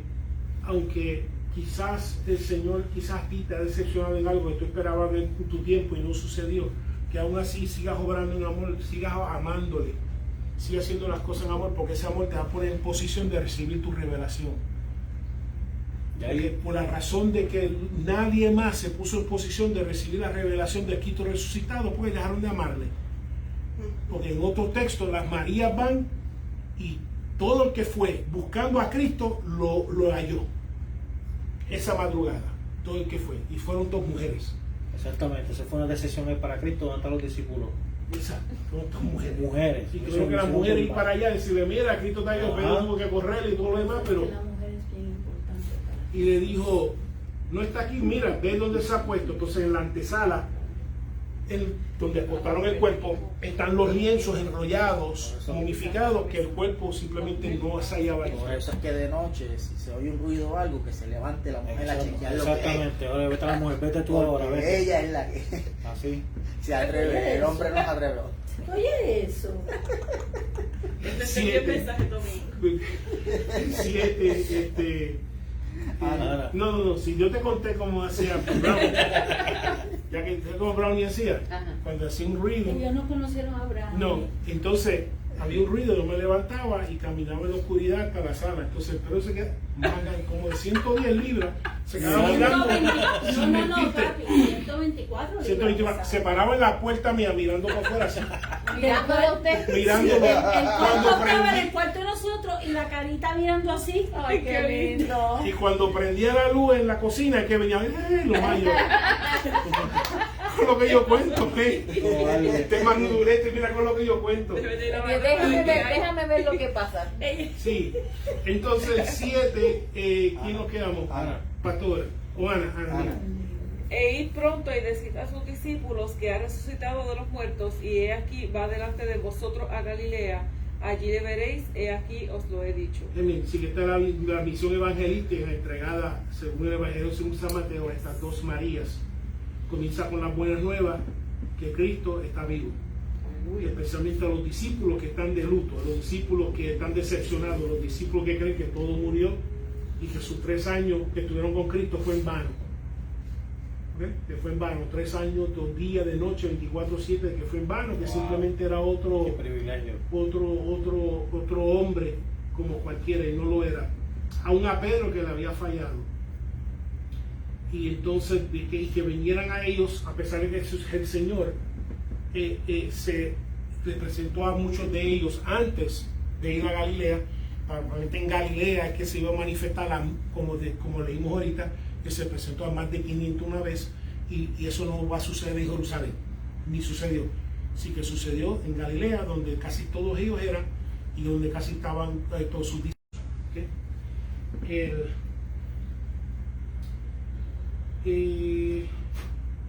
A: aunque quizás el Señor quizás a ti te ha decepcionado en algo que tú esperabas ver en tu tiempo y no sucedió, que aún así sigas obrando en amor, sigas amándole, sigas haciendo las cosas en amor, porque ese amor te va a poner en posición de recibir tu revelación. Por la razón de que nadie más se puso en posición de recibir la revelación del Cristo resucitado, porque dejaron de amarle. Porque en otro texto las Marías van y todo el que fue buscando a Cristo lo halló esa madrugada, todo el que fue, y fueron dos mujeres.
D: Exactamente, esa fue una decisión para Cristo, donde están los discípulos.
A: Exacto, fueron dos mujeres.
D: Mujeres.
A: Y creo que las mujeres ir para allá y decirle, mira, Cristo está ahí, pero tuvo que correr y todo lo demás, pero...
B: La mujer es bien importante para
A: Y le dijo, no está aquí, mira, ve dónde se ha puesto. Entonces en la antesala, donde acostaron el cuerpo, están los lienzos enrollados, momificados, que el cuerpo simplemente no se hallaba ahí.
E: Por eso es que de noche, si se oye un ruido o algo, que se levante la mujer a chequear lo que es.
D: Exactamente, ahora vete a la mujer, vete tú ahora,
E: Porque
D: vete.
E: ella es la que
D: Así.
E: se atreve, el hombre no se atreve.
B: Oye, eso.
F: Entendí el mensaje, Domingo.
A: 7, no, si yo te conté cómo hacía Brownie, ya que como Brownie hacía,
C: Ajá.
A: cuando hacía un ruido,
B: Ellos no conocieron a Abraham.
A: no, entonces había un ruido, yo me levantaba y caminaba en la oscuridad hasta la sala, entonces el perro se quedaba como de 110 libras, se quedaba mirando, sin
B: No,
A: mentirte,
B: papi, 124.
A: 124, se paraba en la puerta mía mirando para afuera así,
C: Mirándole a usted.
A: mirándolo,
B: El
A: cuando
B: cuarto estaba en el
A: prendí,
B: cuarto de nosotros y la carita mirando así.
F: Ay, qué lindo.
A: y cuando prendía la luz en la cocina, que venía, lo mayo. Con lo que yo cuento, este mandurete, mira con lo que yo cuento.
C: Déjame ver lo que pasa.
A: Sí, entonces 7, ¿quién nos quedamos?
D: Ana.
A: Pastora, o Ana, mira.
F: E id pronto y decid a sus discípulos que ha resucitado de los muertos, y he aquí va delante de vosotros a Galilea, allí le veréis, he aquí os lo he dicho.
A: Sí, que está la misión evangelística entregada según el Evangelio según San Mateo a estas dos Marías. Comienza con las buenas nuevas que Cristo está vivo. Y especialmente a los discípulos que están de luto, a los discípulos que están decepcionados, a los discípulos que creen que todo murió y que sus 3 años que estuvieron con Cristo fue en vano. ¿Okay? Que fue en vano, 3 años, 2 días de noche, 24/7, que fue en vano, que simplemente era
D: Qué
A: otro
D: privilegio.
A: hombre como cualquiera, y no lo era. Aún a Pedro, que le había fallado. Y entonces que vinieran a ellos, a pesar de que el Señor se le presentó a muchos de ellos antes de ir a Galilea, probablemente en Galilea, es que se iba a manifestar, como leímos ahorita, que se presentó a más de 500 una vez, y eso no va a suceder en Jerusalén, ni sucedió. Sí que sucedió en Galilea, donde casi todos ellos eran, y donde casi estaban todos sus discípulos.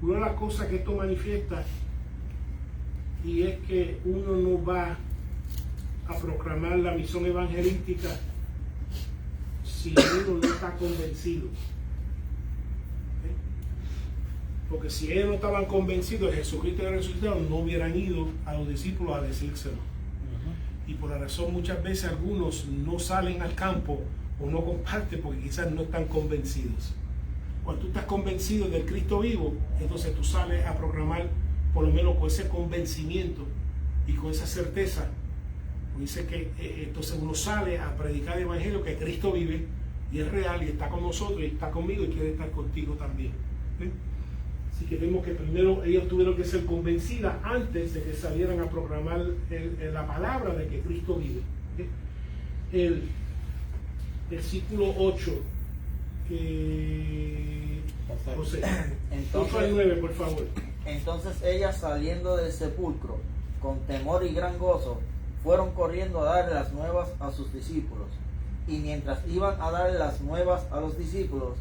A: Una de las cosas que esto manifiesta, y es que uno no va a proclamar la misión evangelística si uno no está convencido. Porque si ellos no estaban convencidos de Jesucristo y resucitado, no hubieran ido a los discípulos a decírselo. Y por la razón, muchas veces algunos no salen al campo o no comparten porque quizás no están convencidos. Cuando tú estás convencido del Cristo vivo, entonces tú sales a proclamar, por lo menos con ese convencimiento y con esa certeza. Dice que entonces uno sale a predicar el evangelio, que Cristo vive y es real y está con nosotros y está conmigo y quiere estar contigo también. Así que vemos que primero ellos tuvieron que ser convencidas antes de que salieran a proclamar la palabra de que Cristo vive. El versículo 8, José,
E: Entonces,
A: 8 al 9, por favor.
E: Entonces ellas, saliendo del sepulcro con temor y gran gozo, fueron corriendo a darle las nuevas a sus discípulos. Y mientras iban a darle las nuevas a los discípulos,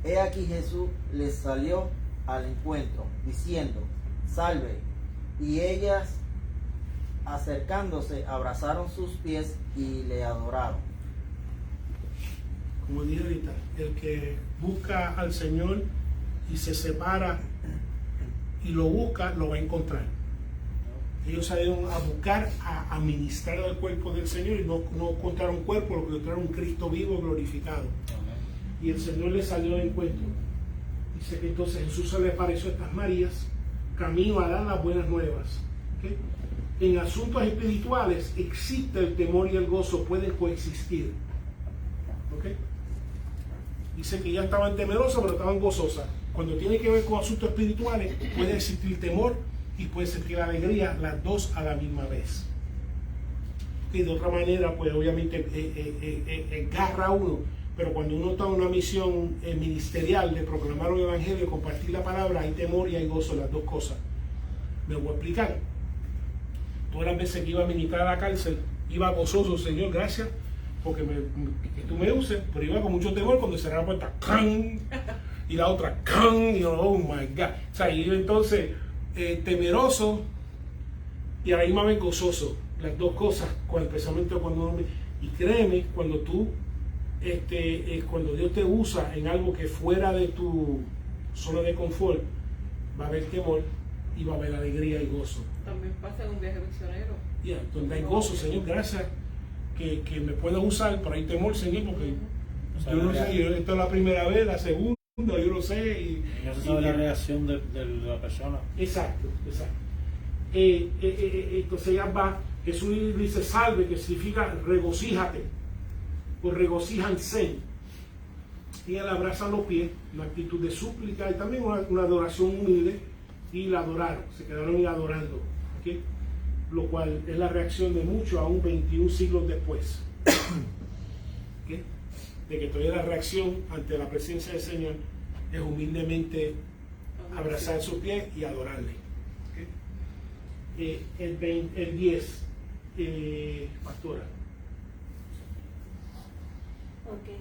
E: he aquí Jesús les salió al encuentro, diciendo: salve. Y ellas, acercándose, abrazaron sus pies y le adoraron.
A: Como dije ahorita, el que busca al Señor y se separa y lo busca, lo va a encontrar. Ellos salieron a buscar, a ministrar al cuerpo del Señor, y no encontraron un cuerpo, lo que encontraron un Cristo vivo glorificado. Y el Señor les salió al encuentro. Dice que entonces Jesús se le apareció a estas Marías, camino a dar las buenas nuevas. ¿Okay? En asuntos espirituales existe el temor y el gozo, pueden coexistir. ¿Okay? Dice que ya estaban temerosas, pero estaban gozosas. Cuando tiene que ver con asuntos espirituales, puede existir temor y puede existir alegría, las dos a la misma vez. Y de otra manera, pues obviamente engarra uno, pero cuando uno está en una misión ministerial de proclamar un evangelio, de compartir la palabra, hay temor y hay gozo, las dos cosas. Me voy a explicar. Todas las veces que iba a ministrar a la cárcel, iba gozoso: Señor, gracias, porque que tú me uses, pero iba con mucho temor cuando cerraba la puerta, ¡can! Y la otra, ¡can! Y yo, oh my God. O sea, iba entonces temeroso y a la misma vez gozoso, las dos cosas, especialmente cuando uno, y créeme, cuando tú cuando Dios te usa en algo que fuera de tu zona de confort, va a haber temor y va a haber alegría y gozo.
F: También pasa en un viaje misionero.
A: Donde hay gozo: Señor, gracias que me puedas usar, pero hay temor, Señor, porque yo no sé, esta es la primera vez, la segunda, yo no sé. Y
G: no se sabe la reacción de la persona.
A: Exacto. Entonces ya va, Jesús dice salve, que significa regocíjate, o regocíjanse. Y él abraza los pies, una actitud de súplica y también una adoración humilde, y la adoraron, se quedaron ahí adorando. ¿Okay? Lo cual es la reacción de muchos aún 21 siglos después. ¿Okay? De que todavía la reacción ante la presencia del Señor es humildemente abrazar sus pies y adorarle. ¿Okay? El 10, pastora.
B: Okay.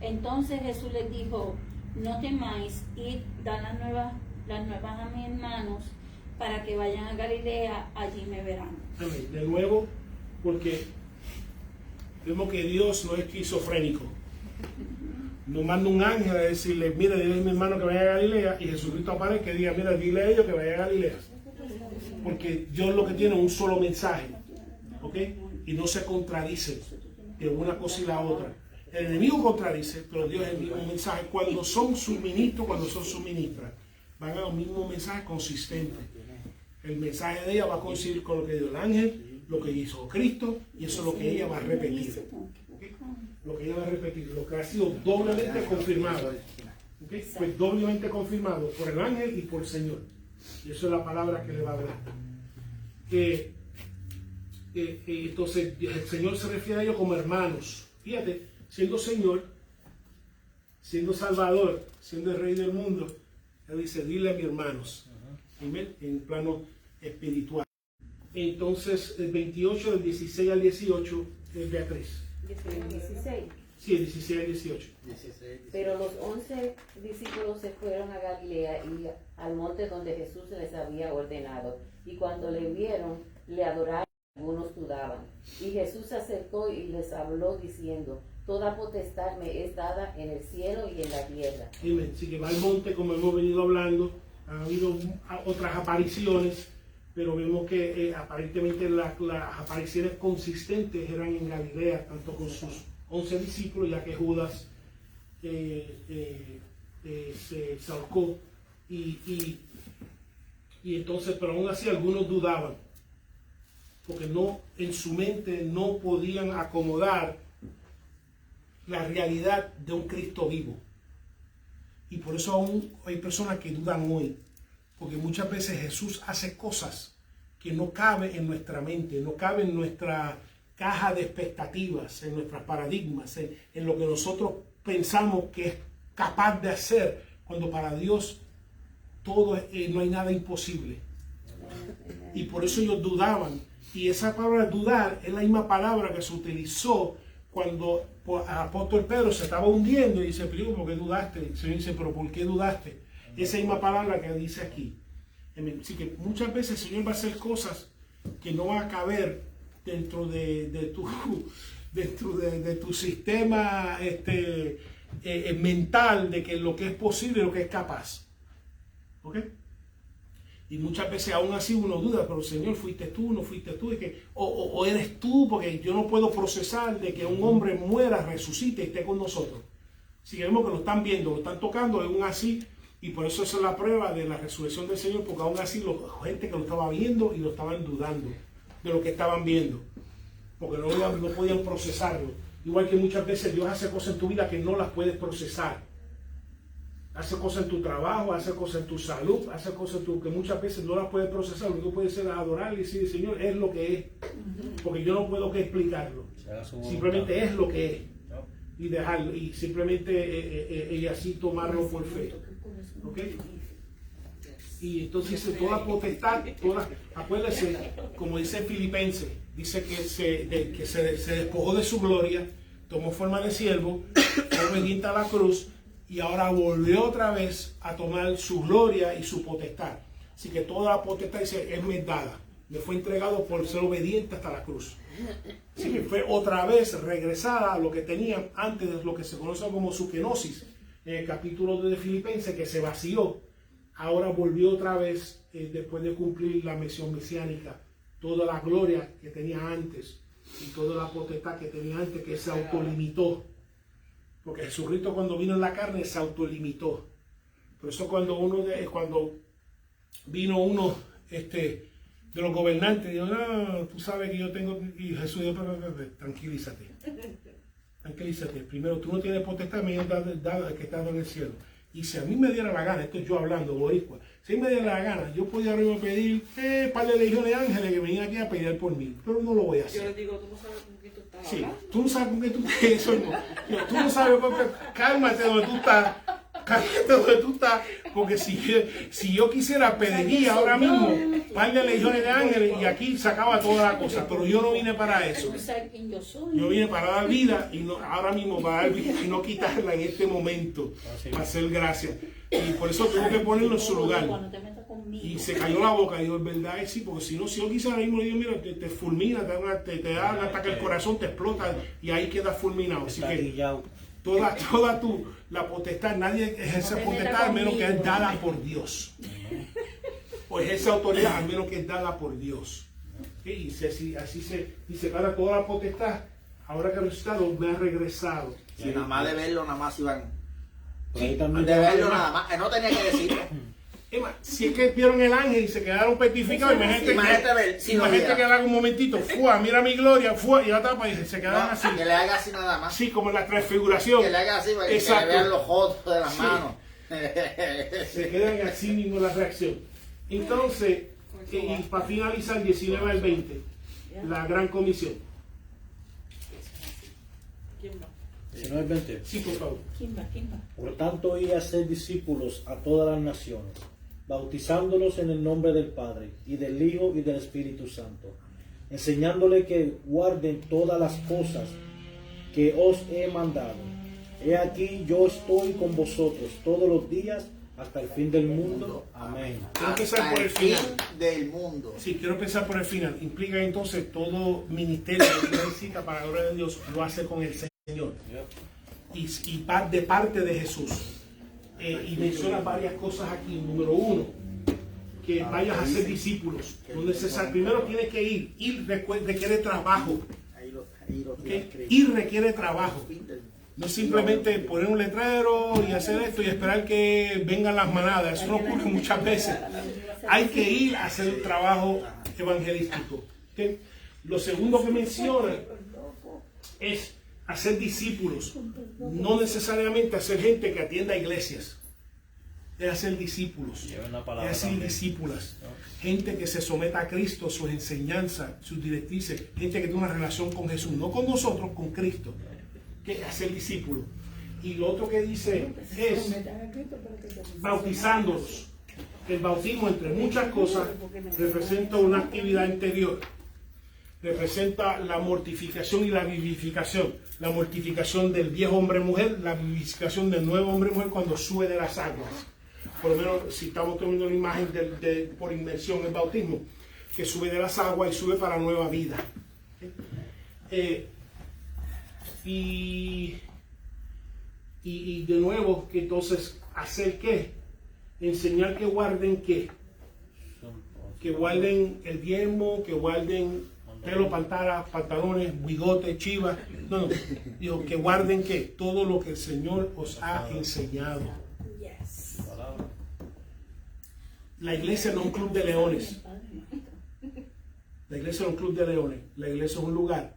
B: Entonces Jesús les dijo: no temáis, id, dad las nuevas a mis hermanos, para que vayan a Galilea, allí me verán.
A: Amén. De nuevo, porque vemos que Dios no es esquizofrénico. No manda un ángel a decirle: mira, dile a mi hermano que vaya a Galilea, y Jesucristo aparece que diga: mira, dile a ellos que vaya a Galilea. Porque Dios lo que tiene es un solo mensaje, ¿ok? Y no se contradice de una cosa y la otra. El enemigo contradice, pero Dios es el mismo mensaje. Cuando son sus ministros, cuando son sus ministras, van a los mismos mensajes consistentes. El mensaje de ella va a coincidir con lo que dio el ángel, lo que hizo Cristo, y eso es lo que ella va a repetir. ¿Okay? Lo que ella va a repetir, lo que ha sido doblemente confirmado. ¿Okay? Fue doblemente confirmado por el ángel y por el Señor. Y eso es la palabra que le va a dar. Entonces el Señor se refiere a ellos como hermanos. Fíjate, siendo Señor, siendo Salvador, siendo el Rey del mundo, Él dice, dile a mis hermanos. Amén. En plano espiritual. Entonces, el 28, del 16 al 18, es Beatriz.
C: 16.
A: Sí, el 16 al 18.
C: Pero los 11 discípulos se fueron a Galilea y al monte donde Jesús les había ordenado. Y cuando le vieron, le adoraron, algunos dudaban. Y Jesús se acercó y les habló diciendo, toda potestad me es dada en el cielo y en la tierra.
A: Amén. Así que va al monte, como hemos venido hablando. Ha habido otras apariciones, pero vemos que aparentemente las apariciones consistentes eran en Galilea, tanto con sus 11 discípulos, ya que Judas se ahorcó. Y entonces, pero aún así algunos dudaban, porque no, en su mente no podían acomodar la realidad de un Cristo vivo. Y por eso aún hay personas que dudan hoy, porque muchas veces Jesús hace cosas que no caben en nuestra mente, no caben en nuestra caja de expectativas, en nuestros paradigmas, en lo que nosotros pensamos que es capaz de hacer, cuando para Dios todo no hay nada imposible. Y por eso ellos dudaban. Y esa palabra dudar es la misma palabra que se utilizó cuando el apóstol Pedro se estaba hundiendo y dice, pero ¿por qué dudaste? El Señor dice, pero ¿por qué dudaste? Esa misma palabra que dice aquí. Así que muchas veces el Señor va a hacer cosas que no van a caber dentro de tu sistema mental de que lo que es posible y lo que es capaz. ¿Ok? Y muchas veces aún así uno duda, pero Señor, ¿fuiste tú? ¿No fuiste tú? O eres tú, porque yo no puedo procesar de que un hombre muera, resucite y esté con nosotros. Si vemos que lo están viendo, lo están tocando, aún así, y por eso esa es la prueba de la resurrección del Señor, porque aún así gente que lo estaba viendo y lo estaban dudando de lo que estaban viendo, porque no podían procesarlo. Igual que muchas veces Dios hace cosas en tu vida que no las puedes procesar. Hace cosas en tu trabajo, hace cosas en tu salud, hace cosas que muchas veces no las puedes procesar. Lo que tú puedes hacer es adorar y decir, Señor, es lo que es. Porque yo no puedo que explicarlo. Simplemente es lo que es. Y dejarlo. Y simplemente y así tomarlo por fe. ¿Ok? Y entonces dice, toda potestad, acuérdense, como dice Filipenses, dice que se despojó de su gloria, tomó forma de siervo, fue obediente a la cruz, y ahora volvió otra vez a tomar su gloria y su potestad. Así que toda la potestad dice, es me dada. Me fue entregado por ser obediente hasta la cruz. Así que fue otra vez regresada a lo que tenía antes de lo que se conoce como su kenosis. En el capítulo de Filipenses, que se vació. Ahora volvió otra vez, después de cumplir la misión mesiánica, toda la gloria que tenía antes y toda la potestad que tenía antes, que se autolimitó. Porque Jesucristo cuando vino en la carne se autolimitó. Por eso cuando vino uno de los gobernantes, dijo, no, tú sabes que yo tengo, y Jesús dijo, tranquilízate. Tranquilízate. Primero, tú no tienes potestad, me dado que estás en el cielo. Y si a mí me diera la gana, esto es yo hablando, boricua, si me diera la gana, yo podía arriba pedir un par de legiones de ángeles que venían aquí a pelear por mí, pero no lo voy a hacer.
F: Yo les digo, tú no sabes con quién tú estás
A: Sí,
F: hablando.
A: tú no sabes con qué tú eso no. Tú no sabes con qué, cálmate donde tú estás, porque si yo quisiera pediría ahora mismo un par de legiones de ángeles y aquí sacaba toda la cosa, pero yo no vine para eso.
B: Tú sabes quién yo soy.
A: Yo vine para dar vida y no, ahora mismo para dar vida y no quitarla en este momento, para hacer gracia. Y por eso tengo que ponerlo en su lugar.
B: Cuando te metas conmigo.
A: Y se cayó la boca, y dijo, es verdad, sí, porque si yo quisiera ahora mismo, digo, mira, te fulmina, te da un ataque al corazón, te explota y ahí quedas fulminado. Así que toda la potestad, nadie ejerce potestad al menos que es dada por Dios. O ejerce autoridad al menos que es dada por Dios. Y así se dice, para toda la potestad, ahora que he resucitado, me ha regresado.
E: Si nada más de verlo, nada más iban.
D: Por ahí también
E: De verlo nada más, no tenía que decirlo.
A: Si es que vieron el ángel y se quedaron petrificados, imagínate que haga un momentito, mira mi gloria, y la tapa y se quedaron así.
E: Que le haga así nada más.
A: Sí, como en la transfiguración.
E: Que le haga así para que
A: Exacto.
E: le vean los ojos de las
A: Sí.
E: manos.
A: Se quedan así mismo la reacción. Entonces, y para finalizar, 19 al 20. La gran comisión.
F: ¿Quién va?
D: 19:20.
A: Sí, por favor.
B: ¿Quién va?
D: Por tanto, y hacer discípulos a todas las naciones, bautizándolos en el nombre del Padre, y del Hijo, y del Espíritu Santo, enseñándoles que guarden todas las cosas que os he mandado. He aquí, yo estoy con vosotros todos los días hasta el fin del mundo. Amén.
A: Quiero empezar
E: Hasta
A: por el final.
E: del mundo.
A: Sí, quiero empezar por el final. Implica entonces todo ministerio que necesita para la gloria de Dios lo hace con el Señor. Y de parte de Jesús. Y menciona varias cosas aquí. Número 1, que vayas a ser discípulos. Primero tienes que ir. Ir requiere trabajo. ¿Okay? Ir requiere trabajo. No es simplemente poner un letrero y hacer esto y esperar que vengan las manadas. Eso no ocurre muchas veces. Hay que ir a hacer un trabajo evangelístico. ¿Okay? Lo segundo que menciona es hacer discípulos. No necesariamente hacer gente que atienda iglesias. Es hacer discípulos. Es hacer discípulas. Gente que se someta a Cristo, sus enseñanzas, sus directrices. Gente que tiene una relación con Jesús. No con nosotros, con Cristo. Que es hacer discípulos. Y lo otro que dice es bautizándolos. El bautismo, entre muchas cosas, representa una actividad interior. Representa la mortificación y la vivificación. La mortificación del viejo hombre-mujer, la vivificación del nuevo hombre-mujer cuando sube de las aguas. Por lo menos si estamos teniendo la imagen por inmersión, el bautismo, que sube de las aguas y sube para nueva vida. Y de nuevo, que entonces, ¿hacer qué? Enseñar que guarden qué. Que guarden el diezmo, que guarden pelo, pantalones, bigote, chivas. No. Digo, que guarden qué. Todo lo que el Señor os ha enseñado. La iglesia no es un club de leones. La iglesia no es un club de leones. La iglesia es un lugar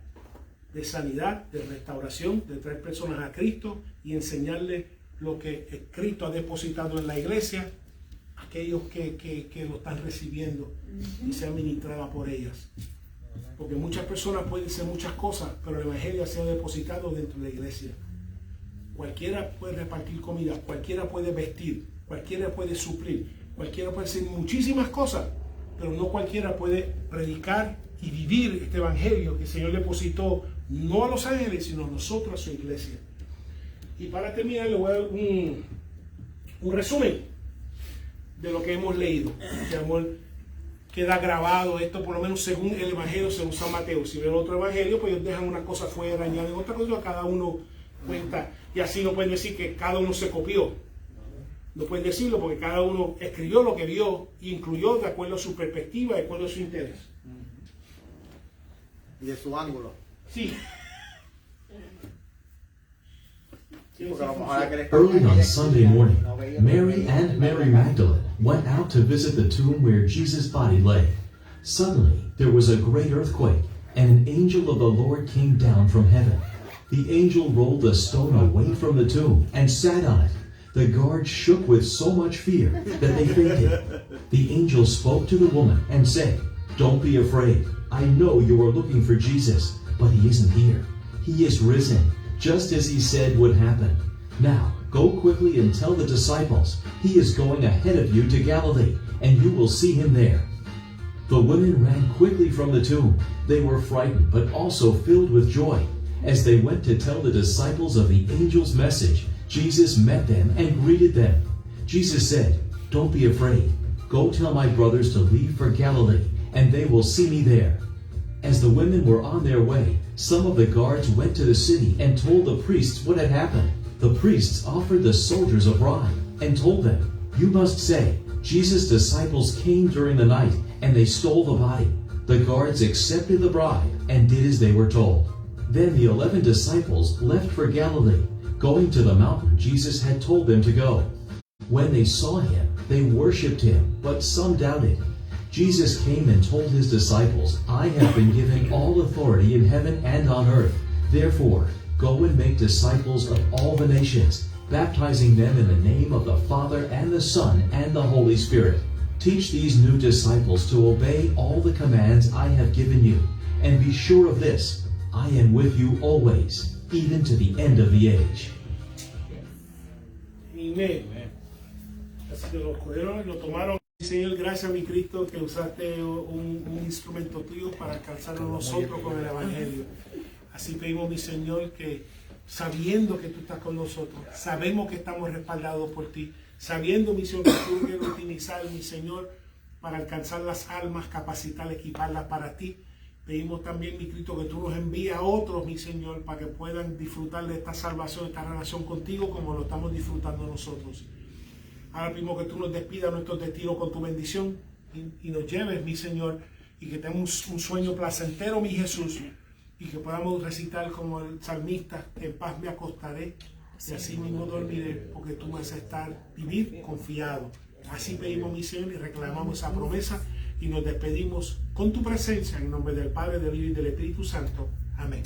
A: de sanidad, de restauración, de traer personas a Cristo y enseñarles lo que Cristo ha depositado en la iglesia a aquellos que lo están recibiendo y sean ministradas por ellas. Porque muchas personas pueden ser muchas cosas, pero el evangelio se ha depositado dentro de la iglesia. Cualquiera puede repartir comida, cualquiera puede vestir, cualquiera puede suplir, cualquiera puede hacer muchísimas cosas, pero no cualquiera puede predicar y vivir este evangelio que el Señor depositó no a los ángeles, sino a nosotros, a su iglesia. Y para terminar, le voy a dar un resumen de lo que hemos leído. Queda grabado esto, por lo menos según el evangelio, según San Mateo. Si ven otro evangelio, pues ellos dejan una cosa fuera, añaden otra cosa, cada uno cuenta. Y así no pueden decir que cada uno se copió. No pueden decirlo porque cada uno escribió lo que vio e incluyó de acuerdo a su perspectiva, de acuerdo a su interés.
E: Y de su ángulo.
A: Sí.
H: Early on Sunday morning, Mary and Mary Magdalene went out to visit the tomb where Jesus' body lay. Suddenly, there was a great earthquake, and an angel of the Lord came down from heaven. The angel rolled the stone away from the tomb and sat on it. The guards shook with so much fear that they fainted. The angel spoke to the woman and said, "Don't be afraid. I know you are looking for Jesus, but he isn't here. He is risen, just as he said would happen. Now, go quickly and tell the disciples, he is going ahead of you to Galilee, and you will see him there." The women ran quickly from the tomb. They were frightened, but also filled with joy. As they went to tell the disciples of the angel's message, Jesus met them and greeted them. Jesus said, "Don't be afraid. Go tell my brothers to leave for Galilee, and they will see me there." As the women were on their way, some of the guards went to the city and told the priests what had happened. The priests offered the soldiers a bribe and told them, "You must say, 'Jesus' disciples came during the night and they stole the body.'" The guards accepted the bribe and did as they were told. Then the 11 disciples left for Galilee, going to the mountain Jesus had told them to go. When they saw him, they worshipped him, but some doubted. Jesus came and told his disciples, "I have been given all authority in heaven and on earth. Therefore, go and make disciples of all the nations, baptizing them in the name of the Father and the Son and the Holy Spirit. Teach these new disciples to obey all the commands I have given you. And be sure of this, I am with you always, even to the end of the age.
A: Amén. Así que lo cogieron, lo tomaron. Señor, gracias mi Cristo que usaste un instrumento tuyo para alcanzar a nosotros con el Evangelio. Así pedimos, mi Señor, que sabiendo que tú estás con nosotros, sabemos que estamos respaldados por ti, sabiendo, mi Señor, que tú quieres utilizar, mi Señor, para alcanzar las almas, capacitar, equiparlas para ti. Pedimos también, mi Cristo, que tú nos envíes a otros, mi Señor, para que puedan disfrutar de esta salvación, esta relación contigo, como lo estamos disfrutando nosotros. Ahora pedimos que tú nos despidas nuestros destinos con tu bendición y nos lleves, mi Señor, y que tengamos un sueño placentero, mi Jesús, y que podamos recitar como el salmista, en paz me acostaré y así mismo dormiré, porque tú me haces vivir confiado. Así pedimos, mi Señor, y reclamamos esa promesa y nos despedimos con tu presencia en nombre del Padre, del Hijo y del Espíritu Santo. Amén.